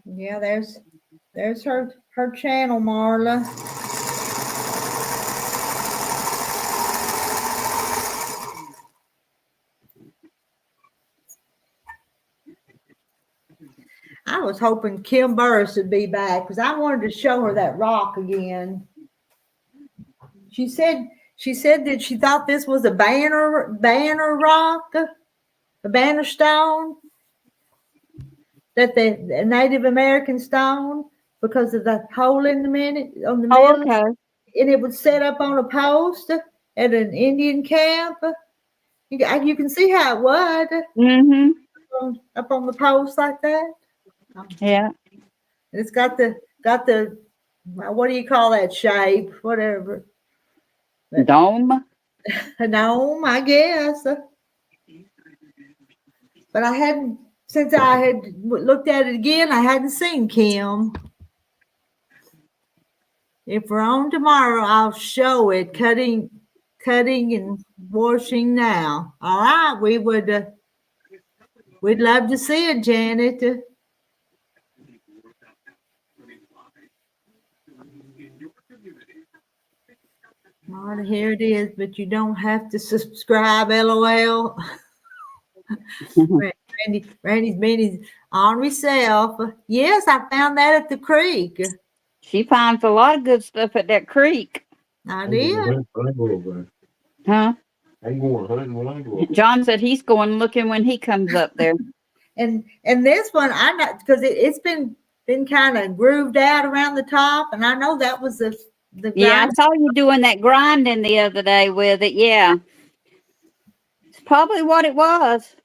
Yeah, there's her channel, Marla. I was hoping Kim Burris would be back because I wanted to show her that rock again. She said that she thought this was a banner rock, a banner stone, that the Native American stone, because of the hole in the middle. Oh, okay. And it would set up on a post at an Indian camp. You can see how it would. Mm-hmm. Up on the post like that. Yeah. It's got the what do you call that shape? Whatever. Dome. A dome, I guess. But I hadn't, since I had looked at it again, I hadn't seen Kim. If we're on tomorrow, I'll show it cutting and washing now. All right, we'd love to see it, Janet. Marta, here it is, but you don't have to subscribe, LOL. Randy's been his ornery self. Yes, I found that at the creek. She finds a lot of good stuff at that creek. I I'm did. going hunting when I go over Huh? there. I'm going hunting when I go over there. John said he's going looking when he comes up there. And this one I know because it's been kind of grooved out around the top, and I know that was the Yeah, I grind. saw you doing that grinding the other day with it. Yeah. It's probably what it was.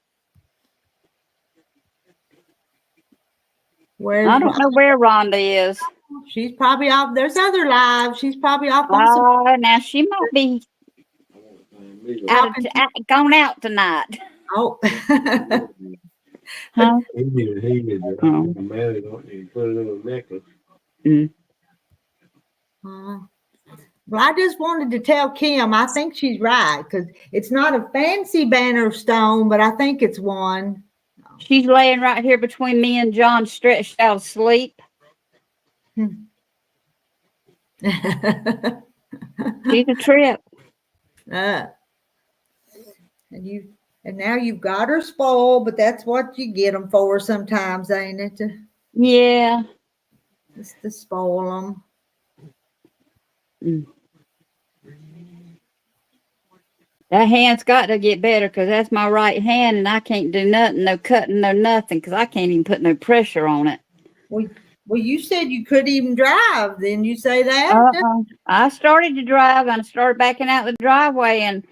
Where's I don't know where Rhonda is. she's probably off. There's other lives. She's probably off on some Oh, now she might be gone out tonight. oh. Huh? He needed it. Oh. I'm married on it. He put it in a necklace. Mm. Well, I just wanted to tell Kim, I think she's right because it's not a fancy banner stone, but I think it's one. She's laying right here between me and John, stretched out asleep. She's a trip. And now you've got her spoiled, but that's what you get them for sometimes, ain't it? Yeah. Just to spoil them. Mm. That hand's got to get better because that's my right hand and I can't do nothing, no cutting, no nothing because I can't even put no pressure on it. Well, you said you couldn't even drive. Then you say that? I started to drive and I started backing out the driveway and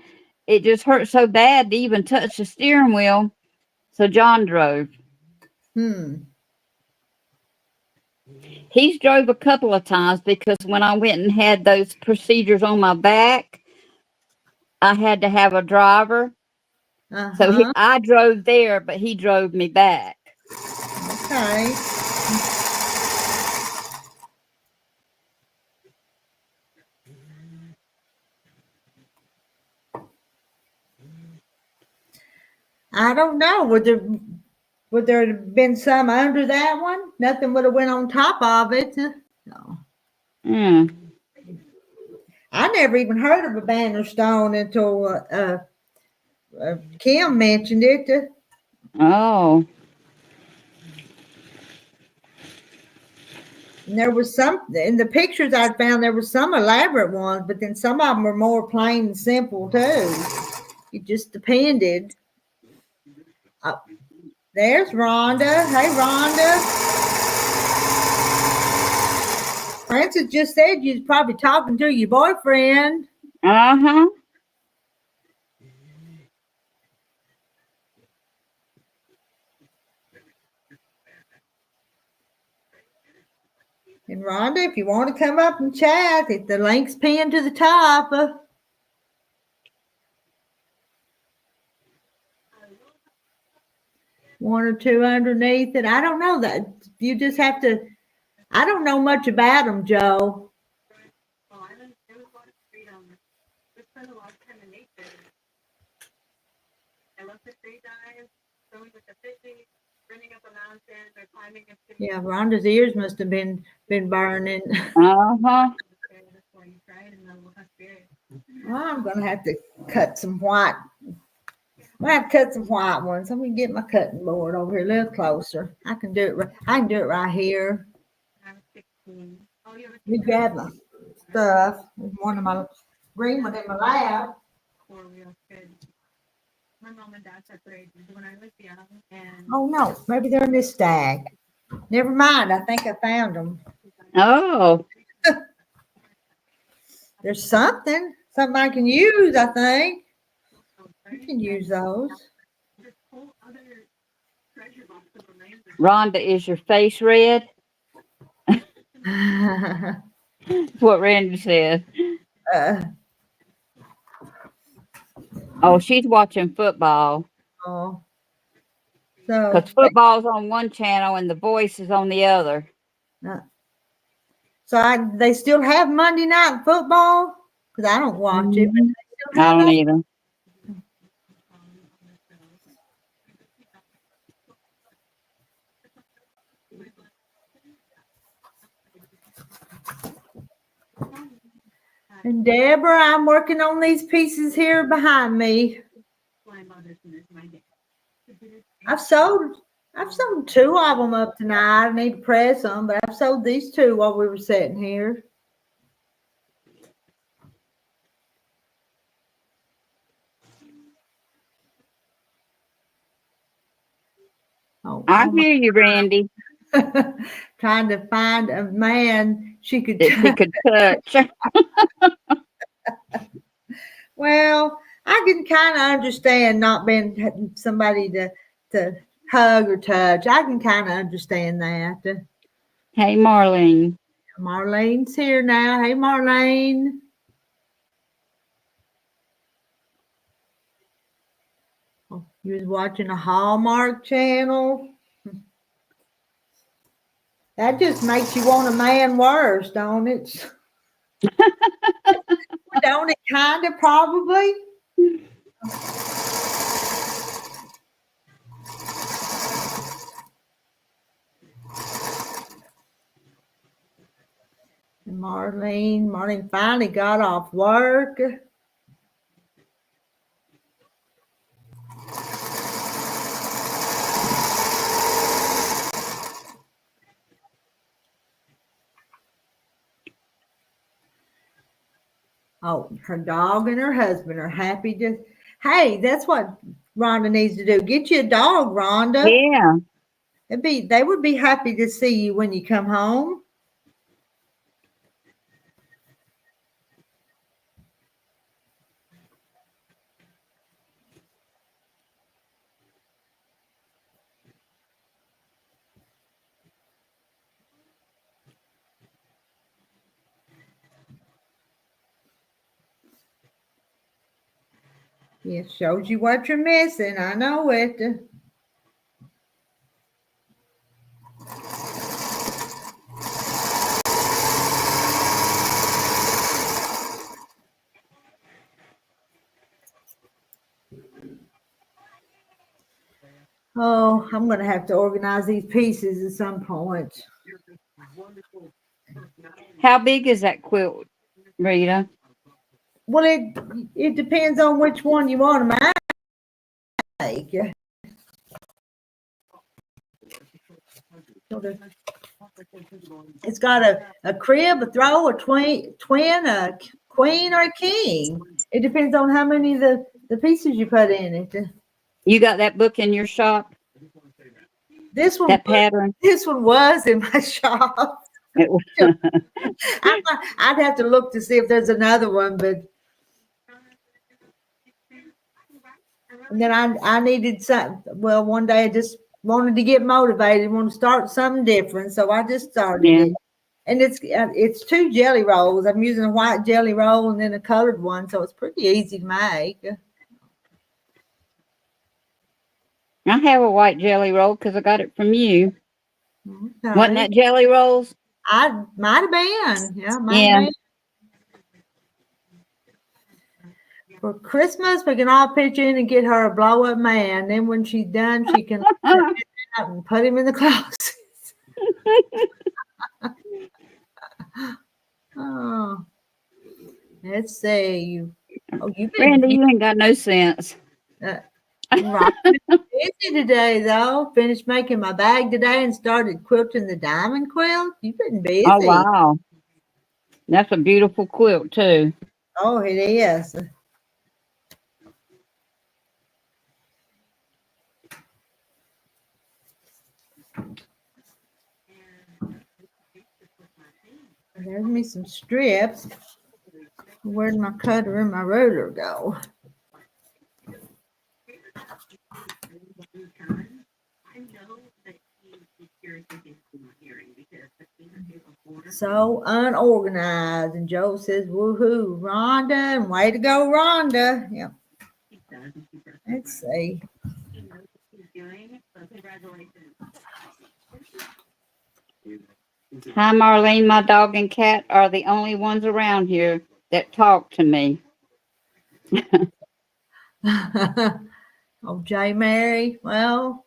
it just hurt so bad to even touch the steering wheel. So John drove. He's drove a couple of times because when I went and had those procedures on my back, I had to have a driver. So I drove there, but he drove me back. Okay. I don't know. Would there have been some under that one? Nothing would have went on top of it. No. I never even heard of a banner stone until Kim mentioned it. Oh. And there was some in the pictures I found. There were some elaborate ones, but then some of them were more plain and simple too. It just depended. Oh, there's Rhonda. Hey, Rhonda. Francis just said you was probably talking to your boyfriend. Uh-huh. And Rhonda, if you want to come up and chat, if the link's pinned to the top. One or two underneath it. I don't know that. You just have to. I don't know much about them, Joe. Yeah, Rhonda's ears must have been burning. Uh-huh. Well, I'm gonna have to cut some white. I have to cut some white ones. I'm gonna get my cutting board over here a little closer. I can do it. I can do it right here. Let me grab my stuff. There's one of my bring one in my lap. Oh no, maybe they're in this stack. Never mind. I think I found them. Oh. There's something I can use. I think you can use those. Rhonda, is your face red? That's what Randy said. Oh, she's watching football. Oh, because football's on one channel and The Voice is on the other. So they still have Monday Night Football? Because I don't watch it. But I don't either. And Deborah, I'm working on these pieces here behind me. I've sold two of them up tonight. I need to press them, but I've sold these two while we were sitting here. I hear you, Randy. Trying to find a man she could That she could touch. Well, I can kind of understand not being somebody to hug or touch. I can kind of understand that. Hey, Marlene. Marlene's here now. Hey, Marlene. Oh, you was watching a Hallmark channel. That just makes you want a man worse, don't it? Don't it kind of probably? And Marlene finally got off work. Oh, her dog and her husband are happy to. Hey, that's what Rhonda needs to do. Get you a dog, Rhonda. Yeah. They would be happy to see you when you come home. It shows you what you're missing. I know it. Oh, I'm going to have to organize these pieces at some point. How big is that quilt, Rita? Well, it depends on which one you want to make. It's got a crib, a throw, a twin, a queen, or a king. It depends on how many of the pieces you put in it. You got that book in your shop? This one, That pattern? This one was in my shop. I'd have to look to see if there's another one, but and then I needed some. Well, one day I just wanted to get motivated, want to start something different, so I just started it. And it's two jelly rolls. I'm using a white jelly roll and then a colored one, so it's pretty easy to make. I have a white jelly roll because I got it from you. Okay. Wasn't that jelly rolls? I might have been. Yeah, might Yeah. have been. For Christmas, we can all pitch in and get her a blow up man. Then when she's done, she can out and put him in the closet. Oh, let's see. Oh, you've been Randy, you ain't got no sense. Right. Busy today, though. Finished making my bag today and started quilting the diamond quilt. You've been busy. Oh, wow. That's a beautiful quilt, too. Oh, it is. There's me some strips. Where'd my cutter and my ruler go? So unorganized. And Joe says, woohoo, Rhonda, and way to go, Rhonda. Yep. Let's see. Hi, Marlene. My dog and cat are the only ones around here that talk to me. Oh, J. Mary. Well,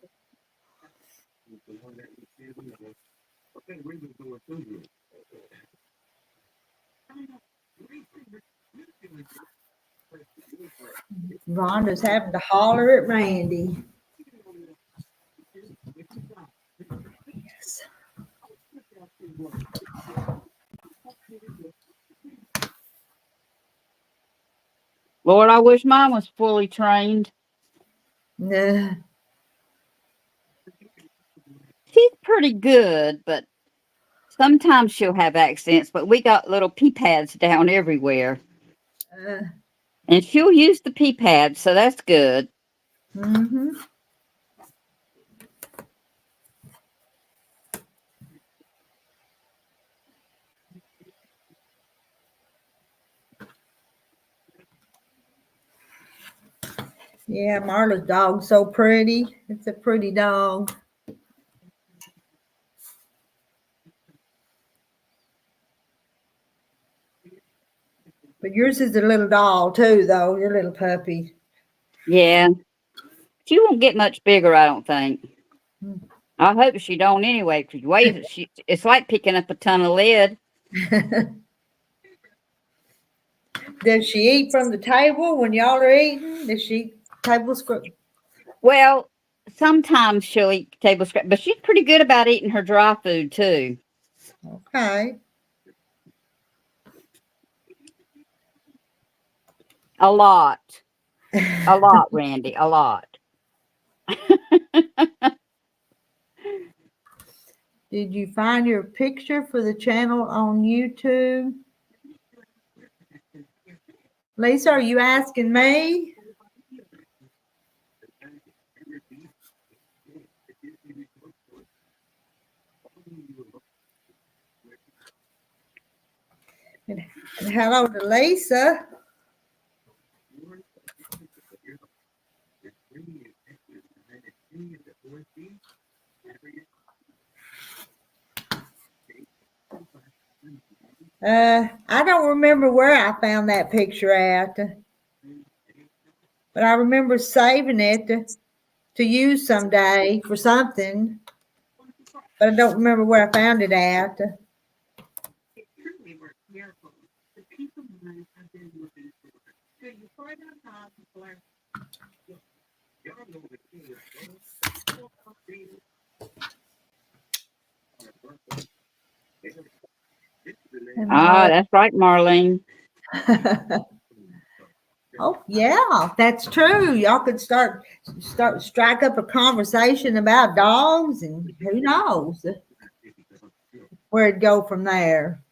Rhonda's having to holler at Randy. Lord, I wish mine was fully trained. Nah. She's pretty good, but sometimes she'll have accidents. But we got little pee pads down everywhere. Uh, And she'll use the pee pads, so that's good. mm-hmm. Yeah, Marla's dog's so pretty. It's a pretty dog. But yours is a little doll too, though. Your little puppy. Yeah. She won't get much bigger, I don't think. I hope she don't anyway, because it's like picking up a ton of lead. Does she eat from the table when y'all are eating? Does she eat table scrub? Well, sometimes she'll eat table scrap, but she's pretty good about eating her dry food too. Okay. A lot, Randy, a lot. Did you find your picture for the channel on YouTube? Lisa, are you asking me? And hello to Lisa. I don't remember where I found that picture at, but I remember saving it to use someday for something, but I don't remember where I found it at. That's right, Marlene. Oh yeah, that's true. Y'all could start strike up a conversation about dogs, and who knows where it'd go from there.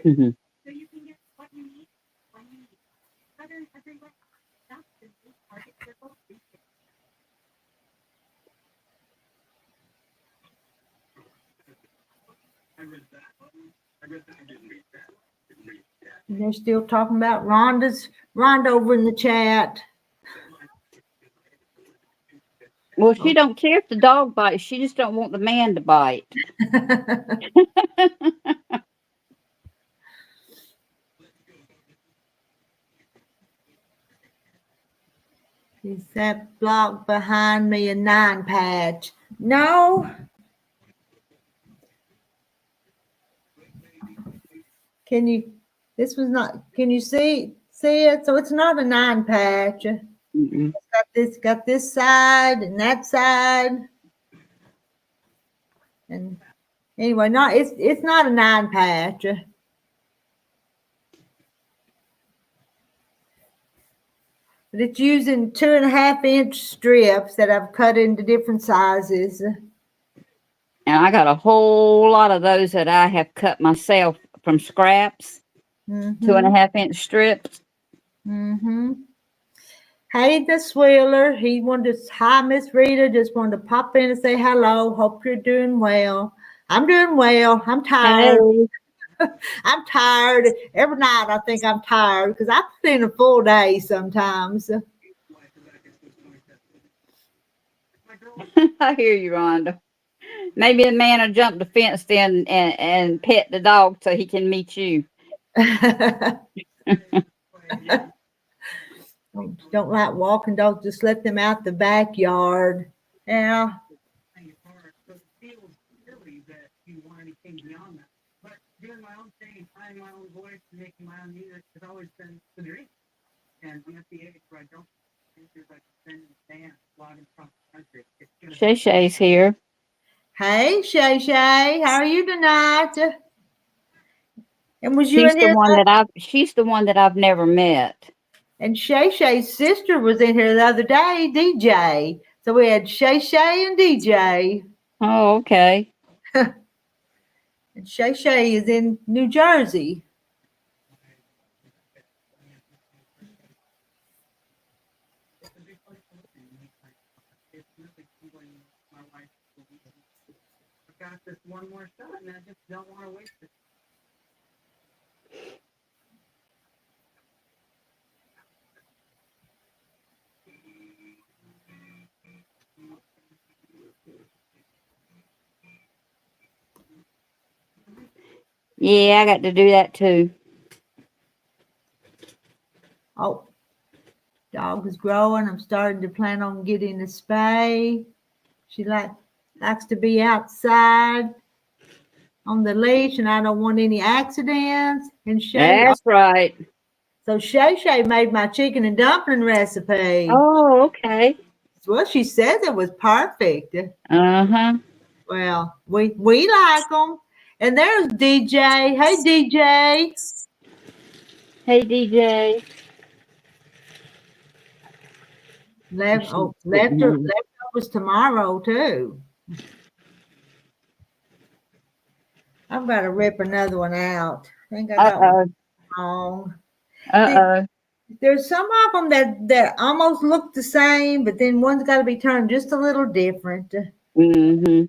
Mm-hmm. And they're still talking about Rhonda over in the chat. Well, she don't care if the dog bites. She just don't want the man to bite. Is that block behind me a 9 patch? No. Can you? This was not. Can you see it? So it's not a 9 patch. Mm-mm. It's got this side and that side. And anyway, it's not a 9 patch. But it's using 2.5-inch strips that I've cut into different sizes. And I got a whole lot of those that I have cut myself from scraps. Mm-hmm. 2.5-inch strips. Mm-hmm. Hey, the Swiller. He wanted to, hi, Miss Rita. Just wanted to pop in and say hello. Hope you're doing well. I'm doing well. I'm tired. Hey. I'm tired. Every night I think I'm tired because I put in a full day sometimes. I hear you, Rhonda. Maybe the man will jump the fence then and pet the dog so he can meet you. Don't like walking dogs. Just let them out the backyard. Yeah. Shay Shay's here. Hey, Shay Shay, how are you tonight? And was you She's in the here? one that I've never met. And Shay Shay's sister was in here the other day, DJ. So we had Shay Shay and DJ. Oh, okay. And Shay Shay is in New Jersey. Yeah, I got to do that too. Oh, dog is growing. I'm starting to plan on getting a spay. She likes to be outside on the leash, and I don't want any accidents. And That's right. so Shay Shay made my chicken and dumpling recipe. Oh, okay. Well, she says it was perfect. Uh-huh. Well, we like them. And there's DJ. Hey, DJ. Hey, DJ. Leftovers tomorrow too. I'm going to rip another one out. I think I got one wrong. There's some of them that almost look the same, but then one's got to be turned just a little different. Mm-hmm.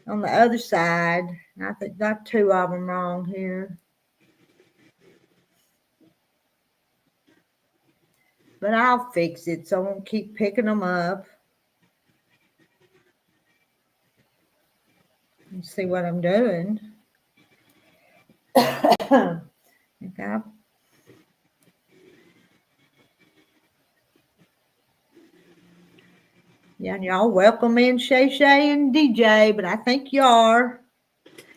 On the other side, I think got two of them wrong here. But I'll fix it, so I won't keep picking them up. You see what I'm doing? Okay. Yeah, and y'all welcome in Shay Shay and DJ, but I think you are.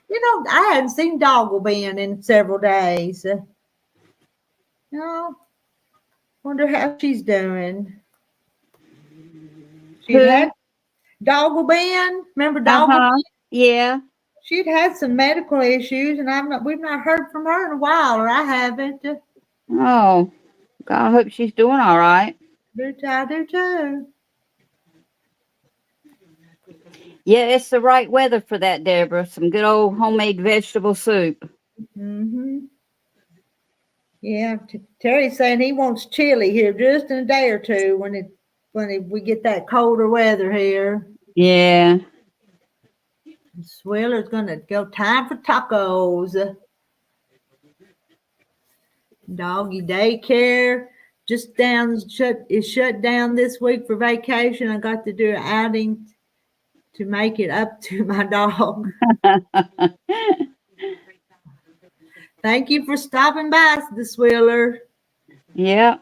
You know, I hadn't seen Dogglebin in several days. Wonder how she's doing. She'd had Dogglebin. Remember Dogglebin? Yeah. She'd had some medical issues, and we've not heard from her in a while, or I haven't. Oh, God, I hope she's doing all right. I do too. Yeah, it's the right weather for that, Deborah. Some good old homemade vegetable soup. Mm-hmm. Yeah, Terry's saying he wants chili here just in a day or two when we get that colder weather here. Yeah. Swiller's gonna go time for tacos. Doggy daycare just is shut down this week for vacation. I got to do an outing to make it up to my dog. Thank you for stopping by, the Swiller. Yeah.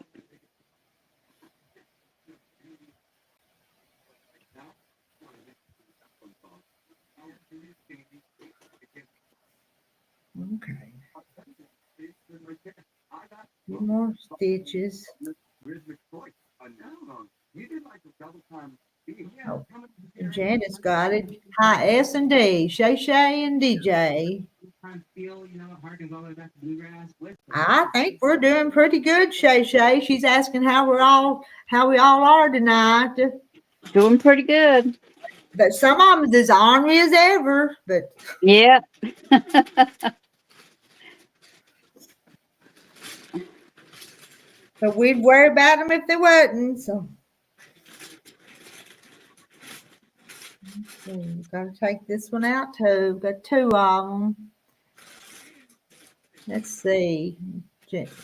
Okay. Few more stitches. Oh, Janice got it. Hi, S and D, Shay Shay and DJ. I think we're doing pretty good, Shay Shay. She's asking how we all are tonight. Doing pretty good. But some of them is as ornery as ever. But yeah. But we'd worry about them if they wasn't. So we've got to take this one out too. Got two of them. Let's see.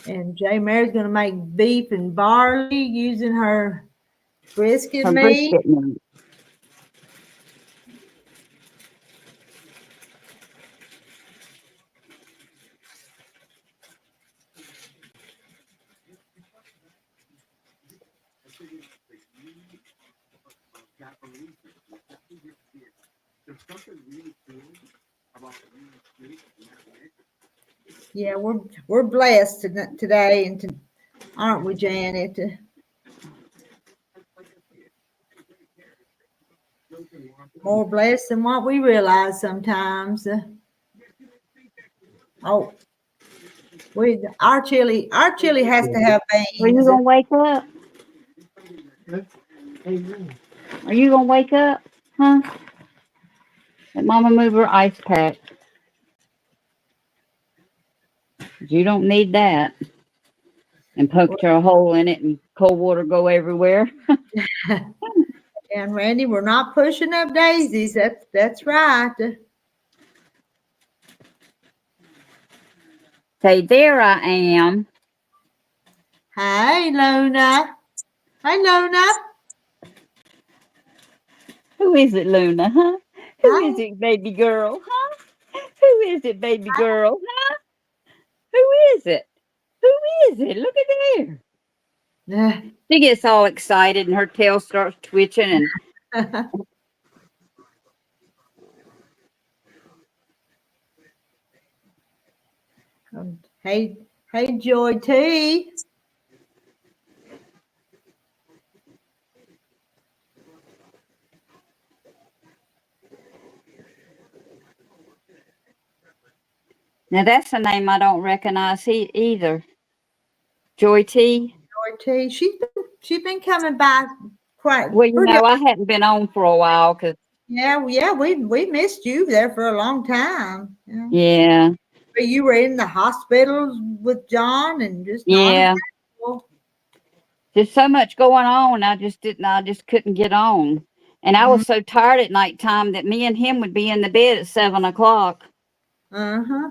And J Mary's going to make beef and barley using her brisket meat. Yeah, we're blessed today, and Aren't we, Janet? More blessed than what we realize sometimes. Oh, our chili has to have Are you beans. gonna wake up? Are you gonna wake up? Huh? Let Mama move her ice pack. You don't need that. And puncture a hole in it and cold water go everywhere. And Randy, we're not pushing up daisies. That's right. Say, there I am. Hey, Luna. Hey, Luna. Who is it, Luna, huh? Who is Hi. it, baby girl, huh? Who is it, baby girl, huh? Who is it? Who is it? Look at there. She gets all excited and her tail starts twitching and Hey, Joy T. now that's a name I don't recognize either. Joy T. Joy T. She's been coming by quite Well, you pretty. know, I hadn't been on for a while because Yeah, we missed you there for a long time. Yeah. yeah, But you were in the hospital with John and just not yeah, available. there's so much going on. I just couldn't get on, and I was so tired at nighttime that me and him would be in the bed at 7 o'clock. Uh-huh.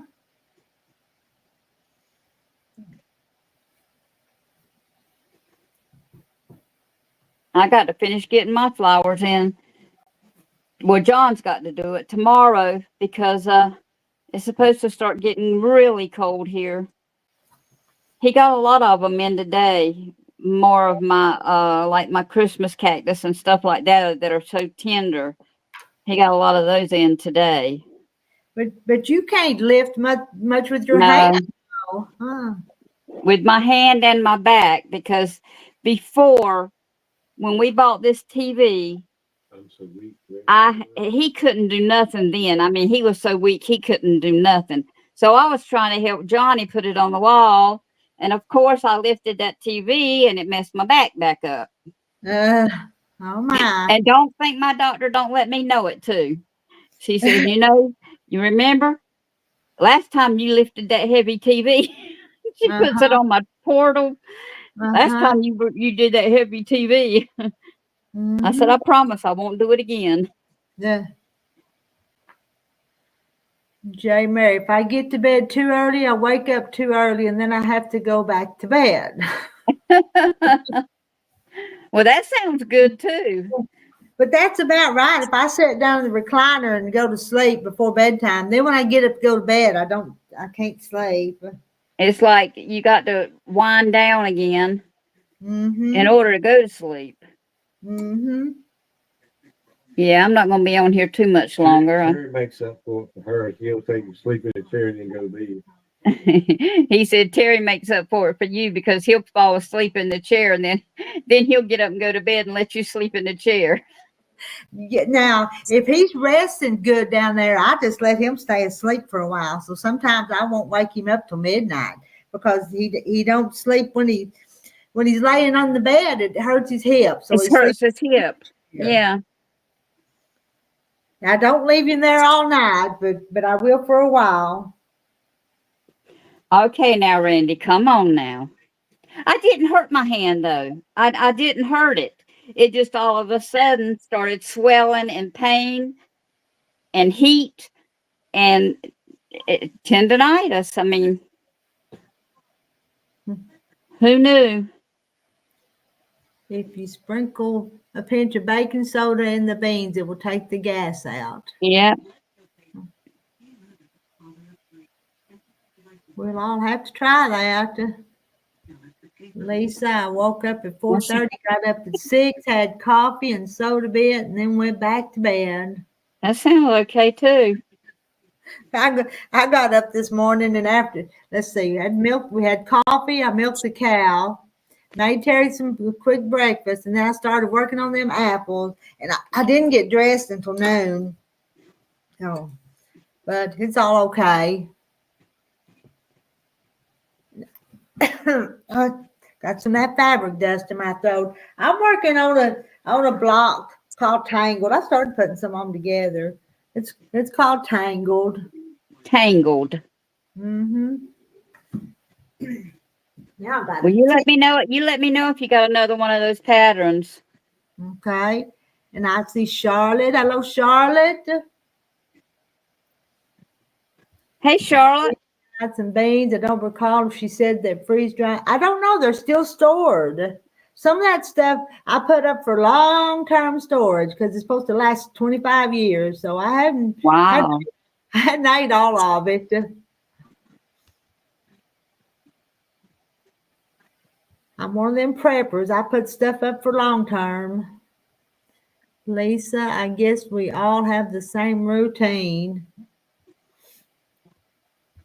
I got to finish getting my flowers in. Well, John's got to do it tomorrow because it's supposed to start getting really cold here. He got a lot of them in today. More of my like my Christmas cactus and stuff like that are so tender. He got a lot of those in today. But you can't lift much with your No, hand. Huh. with my hand and my back because before when we bought this TV, I'm so weak. he couldn't do nothing then. I mean, he was so weak he couldn't do nothing. So I was trying to help Johnny put it on the wall, and of course I lifted that TV and it messed my back up. Oh my. And don't think my doctor don't let me know it too. She says, you know, you remember last time you lifted that heavy TV? She puts it Uh-huh. on my portal. Last Uh-huh. time you did that heavy TV. I said, Mm-hmm. I promise I won't do it again. Yeah. J. Mary, if I get to bed too early, I wake up too early and then I have to go back to bed. Well, that sounds good too. But that's about right. If I sit down in the recliner and go to sleep before bedtime, then when I get up to go to bed, I can't sleep. It's like you got to wind down again Mm-hmm. in order to go to sleep. Mm-hmm. Yeah, I'm not going to be on here too much longer. Terry makes up for it for her. He'll take you sleep in a chair and then go to bed. He said Terry makes up for it for you because he'll fall asleep in the chair and then he'll get up and go to bed and let you sleep in the chair. Yeah, now, if he's resting good down there, I just let him stay asleep for a while. So sometimes I won't wake him up till midnight because he don't sleep when he's laying on the bed. It hurts his hip, so It he hurts sleeps his hip. here. Yeah. Now, don't leave him there all night, but I will for a while. Okay, now, Randy, come on now. I didn't hurt my hand though. I didn't hurt it. It just all of a sudden started swelling and pain and heat and tendonitis. I mean, who knew? If you sprinkle a pinch of baking soda in the beans, it will take the gas out. Yeah. We'll all have to try that. Lisa, I woke up at 4:30, got up at 6, had coffee and soda bit, and then went back to bed. That sounds okay too. I got up this morning and after, let's see, we had milk, we had coffee, I milked the cow, made Terry some quick breakfast, and then I started working on them apples, and I didn't get dressed until noon. So, but it's all okay. I got some of that fabric dust in my throat. I'm working on a block called Tangled. I started putting some of them together. It's called Tangled. Tangled. Mm-hmm. Yeah, I got Well, it. you let me know. You let me know if you got another one of those patterns. Okay. And I see Charlotte. Hello, Charlotte. Hey, Charlotte. Got some beans. I don't recall if she said they're freeze dried. I don't know. They're still stored. Some of that stuff I put up for long-term storage because it's supposed to last 25 years. So I Wow. hadn't ate all of it. I'm one of them preppers. I put stuff up for long-term. Lisa, I guess we all have the same routine.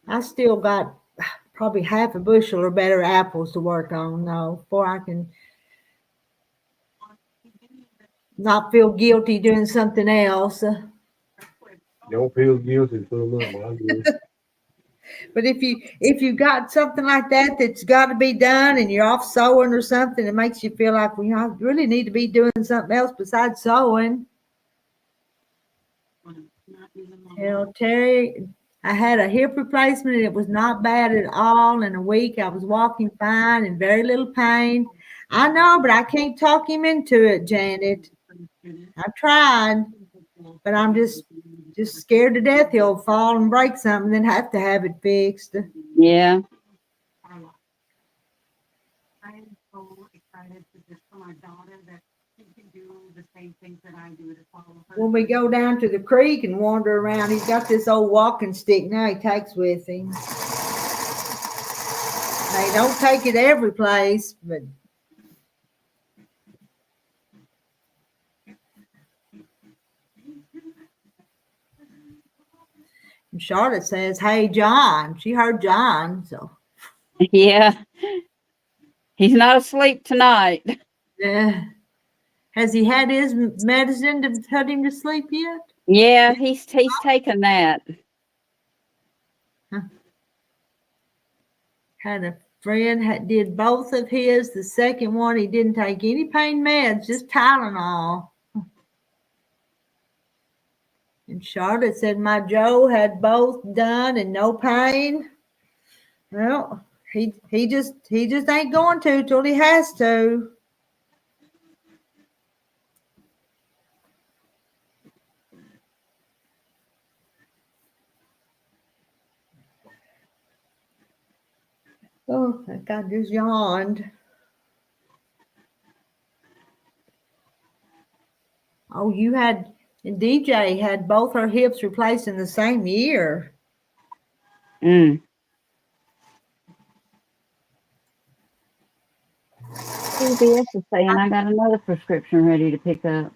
I still got probably half a bushel or better apples to work on though before I can not feel guilty doing something else. Don't feel guilty for them up. I do. But if you got something like that that's got to be done and you're off sewing or something, it makes you feel like, well, I really need to be doing something else besides sewing. Tell Terry, I had a hip replacement and it was not bad at all. In a week, I was walking fine and very little pain. I know, but I can't talk him into it, Janet. I tried, but I'm just scared to death he'll fall and break something and have to have it fixed. Yeah. I am so excited for my daughter that she can do the same things that I do to follow her. When we go down to the creek and wander around, he's got this old walking stick now he takes with him. They don't take it every place, but and Charlotte says, "Hey, John." She heard John, so Yeah. He's not asleep tonight. yeah. Has he had his medicine to put him to sleep yet? Yeah, he's taken that. Had a friend did both of his. The second one, he didn't take any pain meds, just Tylenol. And Charlotte said, my Joe had both done and no pain. Well, he just ain't going to till he has to. Oh, that guy just yawned. Oh, and DJ had both her hips replaced in the same year. Mm. CBS is saying I got another prescription ready to pick up.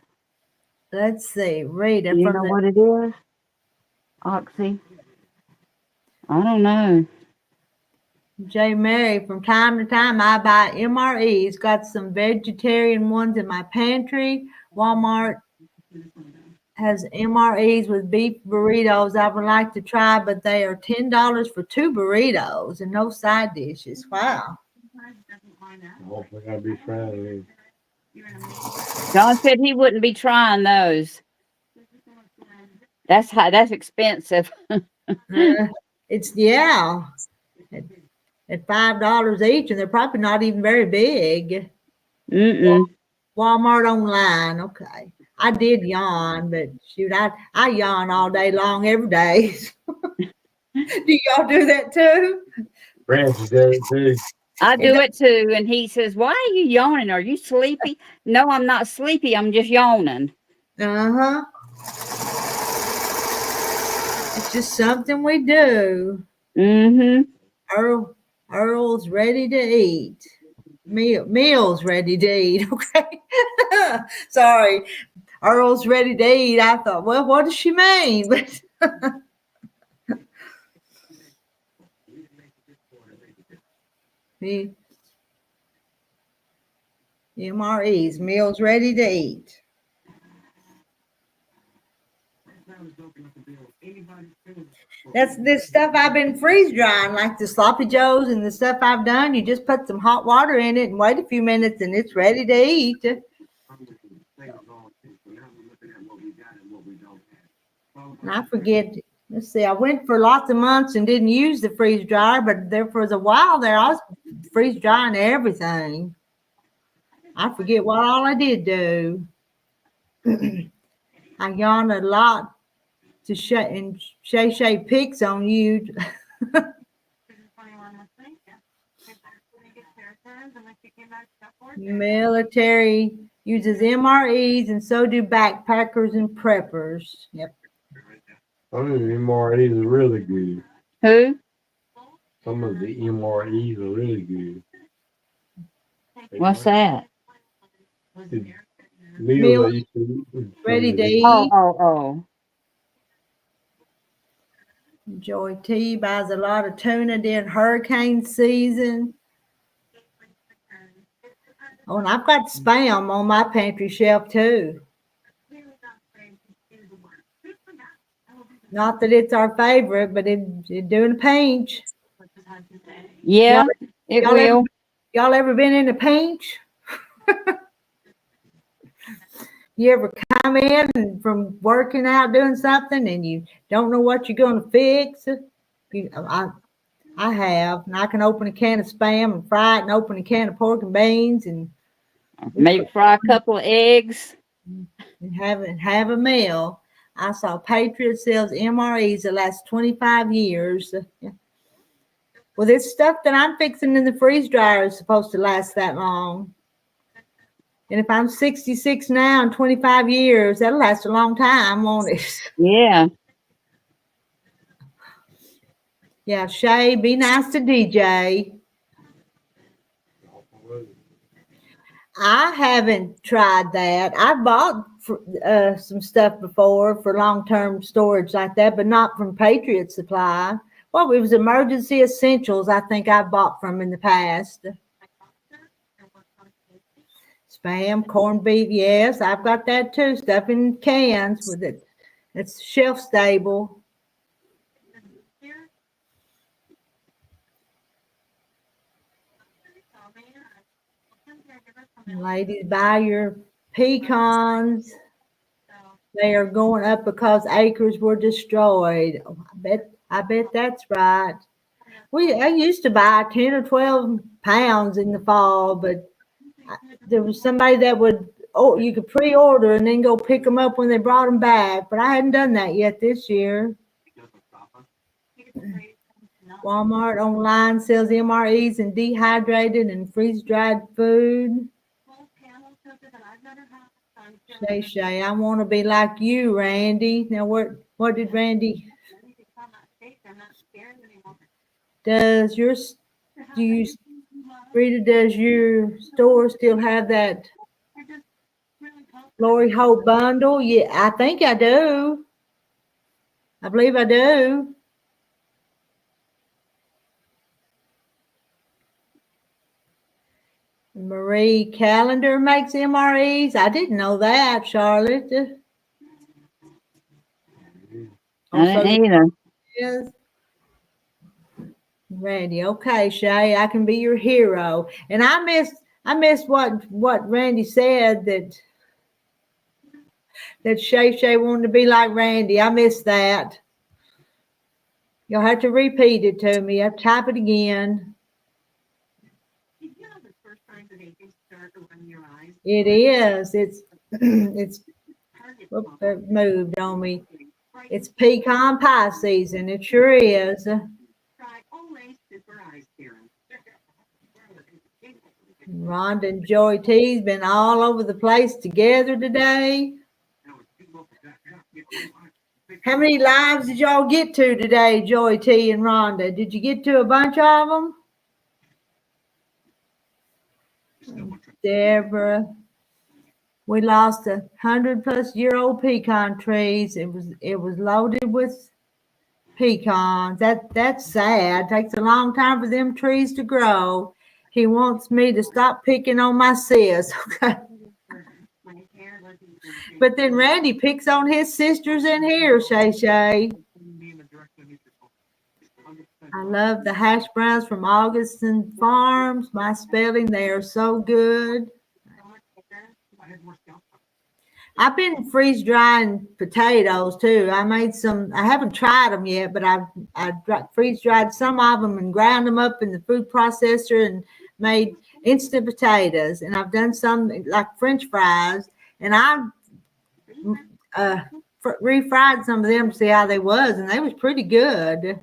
Let's see, Rita. You know what it is? Oxy. I don't know. J. Mary, from time to time I buy MREs. Got some vegetarian ones in my pantry. Walmart has MREs with beef burritos I would like to try, but they are $10 for 2 burritos and no side dishes. Wow. Oh, I gotta be trying it. John said he wouldn't be trying those. That's expensive. It's at $5 each, and they're probably not even very big. Walmart online, okay. I did yawn, but shoot, I yawn all day long every day. Do y'all do that too? Francis does it too. I do it too, and he says, "Why are you yawning? Are you sleepy?" No, I'm not sleepy. I'm just yawning. Uh-huh. It's just something we do. Mm-hmm. Earl's ready to eat. Meal's ready to eat. Okay. Sorry. Earl's ready to eat. I thought, well, what does she mean? But The MREs, meals ready to eat. That's this stuff I've been freeze drying, like the sloppy joes and the stuff I've done. You just put some hot water in it and wait a few minutes and it's ready to eat. And I forget, let's see, I went for lots of months and didn't use the freeze dryer, but there for a while there, I was freeze drying everything. I forget what all I did do. I yawned a lot to Shay picks on you. Military uses MREs and so do backpackers and preppers. Yep. Some of the MREs are really good. Who? Some of the MREs are really good. What's that? Meals that you can eat. Ready to Oh, eat. oh. Joy T buys a lot of tuna during hurricane season. Oh, and I've got Spam on my pantry shelf too. Not that it's our favorite, but it's doing a pinch. Yeah, it will. Y'all ever been in a pinch? You ever come in from working out doing something and you don't know what you're going to fix? I have, and I can open a can of Spam and fry it, and open a can of pork and beans, and Maybe fry a couple of eggs. and have a meal. I saw Patriot sells MREs that last 25 years. Well, this stuff that I'm fixing in the freeze dryer is supposed to last that long. And if I'm 66 now and 25 years, that'll last a long time, won't it? Yeah. Yeah, Shay, be nice to DJ. I haven't tried that. I bought some stuff before for long-term storage like that, but not from Patriot Supply. Well, it was emergency essentials I think I bought from in the past. Spam, corned beef, yes, I've got that too. Stuff in cans with it. It's shelf stable. Ladies, buy your pecans. They are going up because acres were destroyed. Oh, I bet that's right. I used to buy 10 or 12 pounds in the fall, but there was somebody that would, you could pre-order and then go pick them up when they brought them back. But I hadn't done that yet this year. Walmart online sells MREs and dehydrated and freeze-dried food. Shay, I want to be like you, Randy. Now, what did Randy? Does your store still have that Glory Hope bundle? Yeah, I think I do. I believe I do. Marie Callender makes MREs. I didn't know that, Charlotte. I didn't either. Yes. Randy, okay, Shay, I can be your hero. And I missed what Randy said that Shay wanted to be like Randy. I missed that. You'll have to repeat it to me. I'll type it again. It is. It's it moved on me. It's pecan pie season. It sure is. Rhonda and Joy T's been all over the place together today. How many lives did y'all get to today, Joy T and Rhonda? Did you get to a bunch of them? Deborah, we lost 100-plus-year-old pecan trees. It was loaded with pecans. That's sad. It takes a long time for them trees to grow. He wants me to stop picking on my sis. Okay. My hair doesn't. But then Randy picks on his sisters in here, Shay Shay. I love the hash browns from Augustin Farms. My spelling, they are so good. I've been freeze drying potatoes too. I made some. I haven't tried them yet, but I freeze dried some of them and ground them up in the food processor and made instant potatoes. And I've done some like French fries, and I refried some of them to see how they was, and they was pretty good.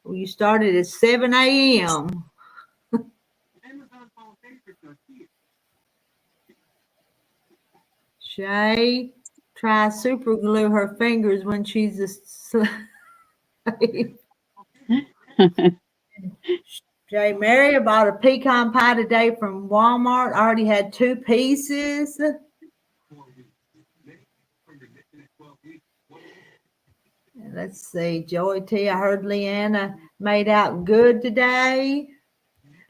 Well, you started at 7 a.m. Shay tries super glue her fingers when she's asleep. Jay Mary bought a pecan pie today from Walmart. Already had 2 pieces. Let's see. Joy T. I heard Leanna made out good today.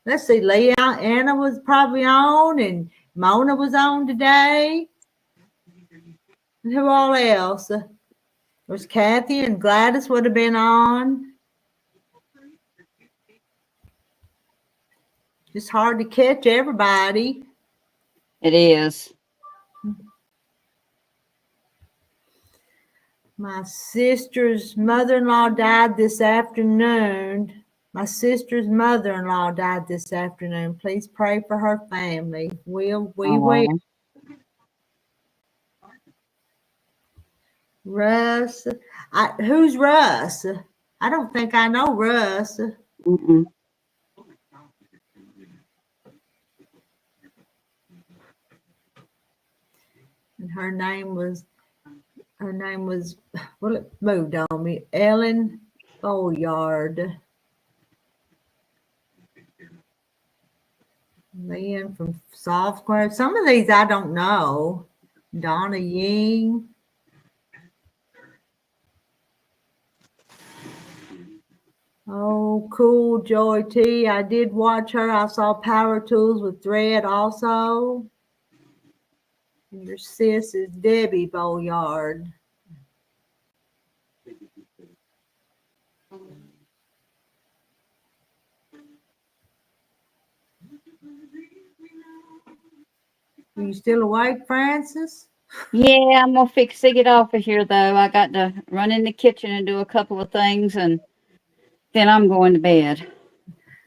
Let's see. Leanna was probably on, and Mona was on today. And who all else? There's Kathy and Gladys would have been on. It's hard to catch everybody. It is. My sister's mother-in-law died this afternoon. My sister's mother-in-law died this afternoon. Please pray for her family. We will. Russ. Who's Russ? I don't think I know Russ. Mm-mm. And her name was, well, it moved on me. Ellen Boyard. Lynn from Soft Square. Some of these I don't know. Donna Ying. Oh, cool, Joy T. I did watch her. I saw Power Tools with Thread also. And your sis is Debbie Boyard. Are you still awake, Francis? Yeah, I'm gonna get off of here though. I got to run in the kitchen and do a couple of things, and then I'm going to bed.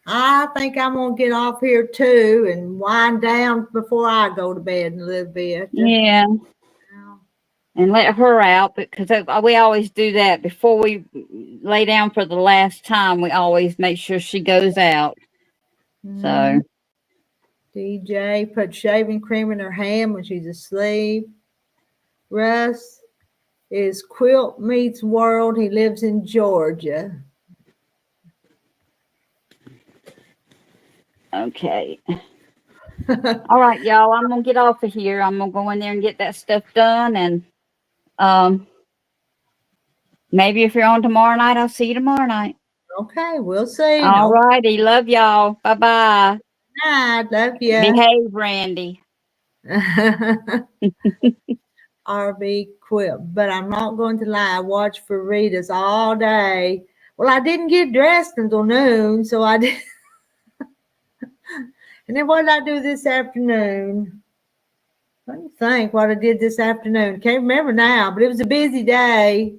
I think I'm gonna get off here too and wind down before I go to bed in a little bit. Yeah. And let her out, because we always do that before we lay down for the last time. We always make sure she goes out. So DJ put shaving cream in her hand when she's asleep. Russ is Quilt Meets World. He lives in Georgia. Okay. All right, y'all. I'm gonna get off of here. I'm gonna go in there and get that stuff done, and maybe if you're on tomorrow night, I'll see you tomorrow night. Okay, we'll see. All righty. Love y'all. Bye bye. Night. Love you. Behave, Randy. RV Quilt, but I'm not going to lie. I watched for Rita's all day. Well, I didn't get dressed until noon, so I did. And then what did I do this afternoon? Let me think what I did this afternoon. Can't remember now, but it was a busy day.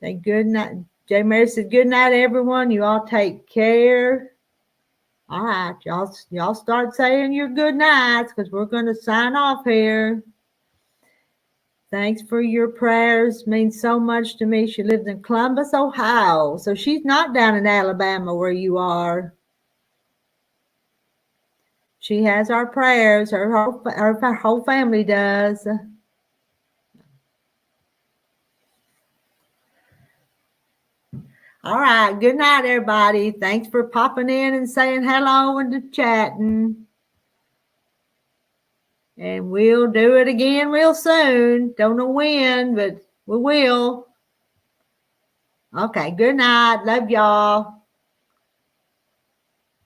Say good night. J. Mary said, good night, everyone. You all take care. All right, y'all start saying your good nights because we're going to sign off here. Thanks for your prayers. Means so much to me. She lives in Columbus, Ohio. So she's not down in Alabama where you are. She has our prayers. Her whole family does. All right. Good night, everybody. Thanks for popping in and saying hello and chatting. And we'll do it again real soon. Don't know when, but we will. Okay. Good night. Love y'all.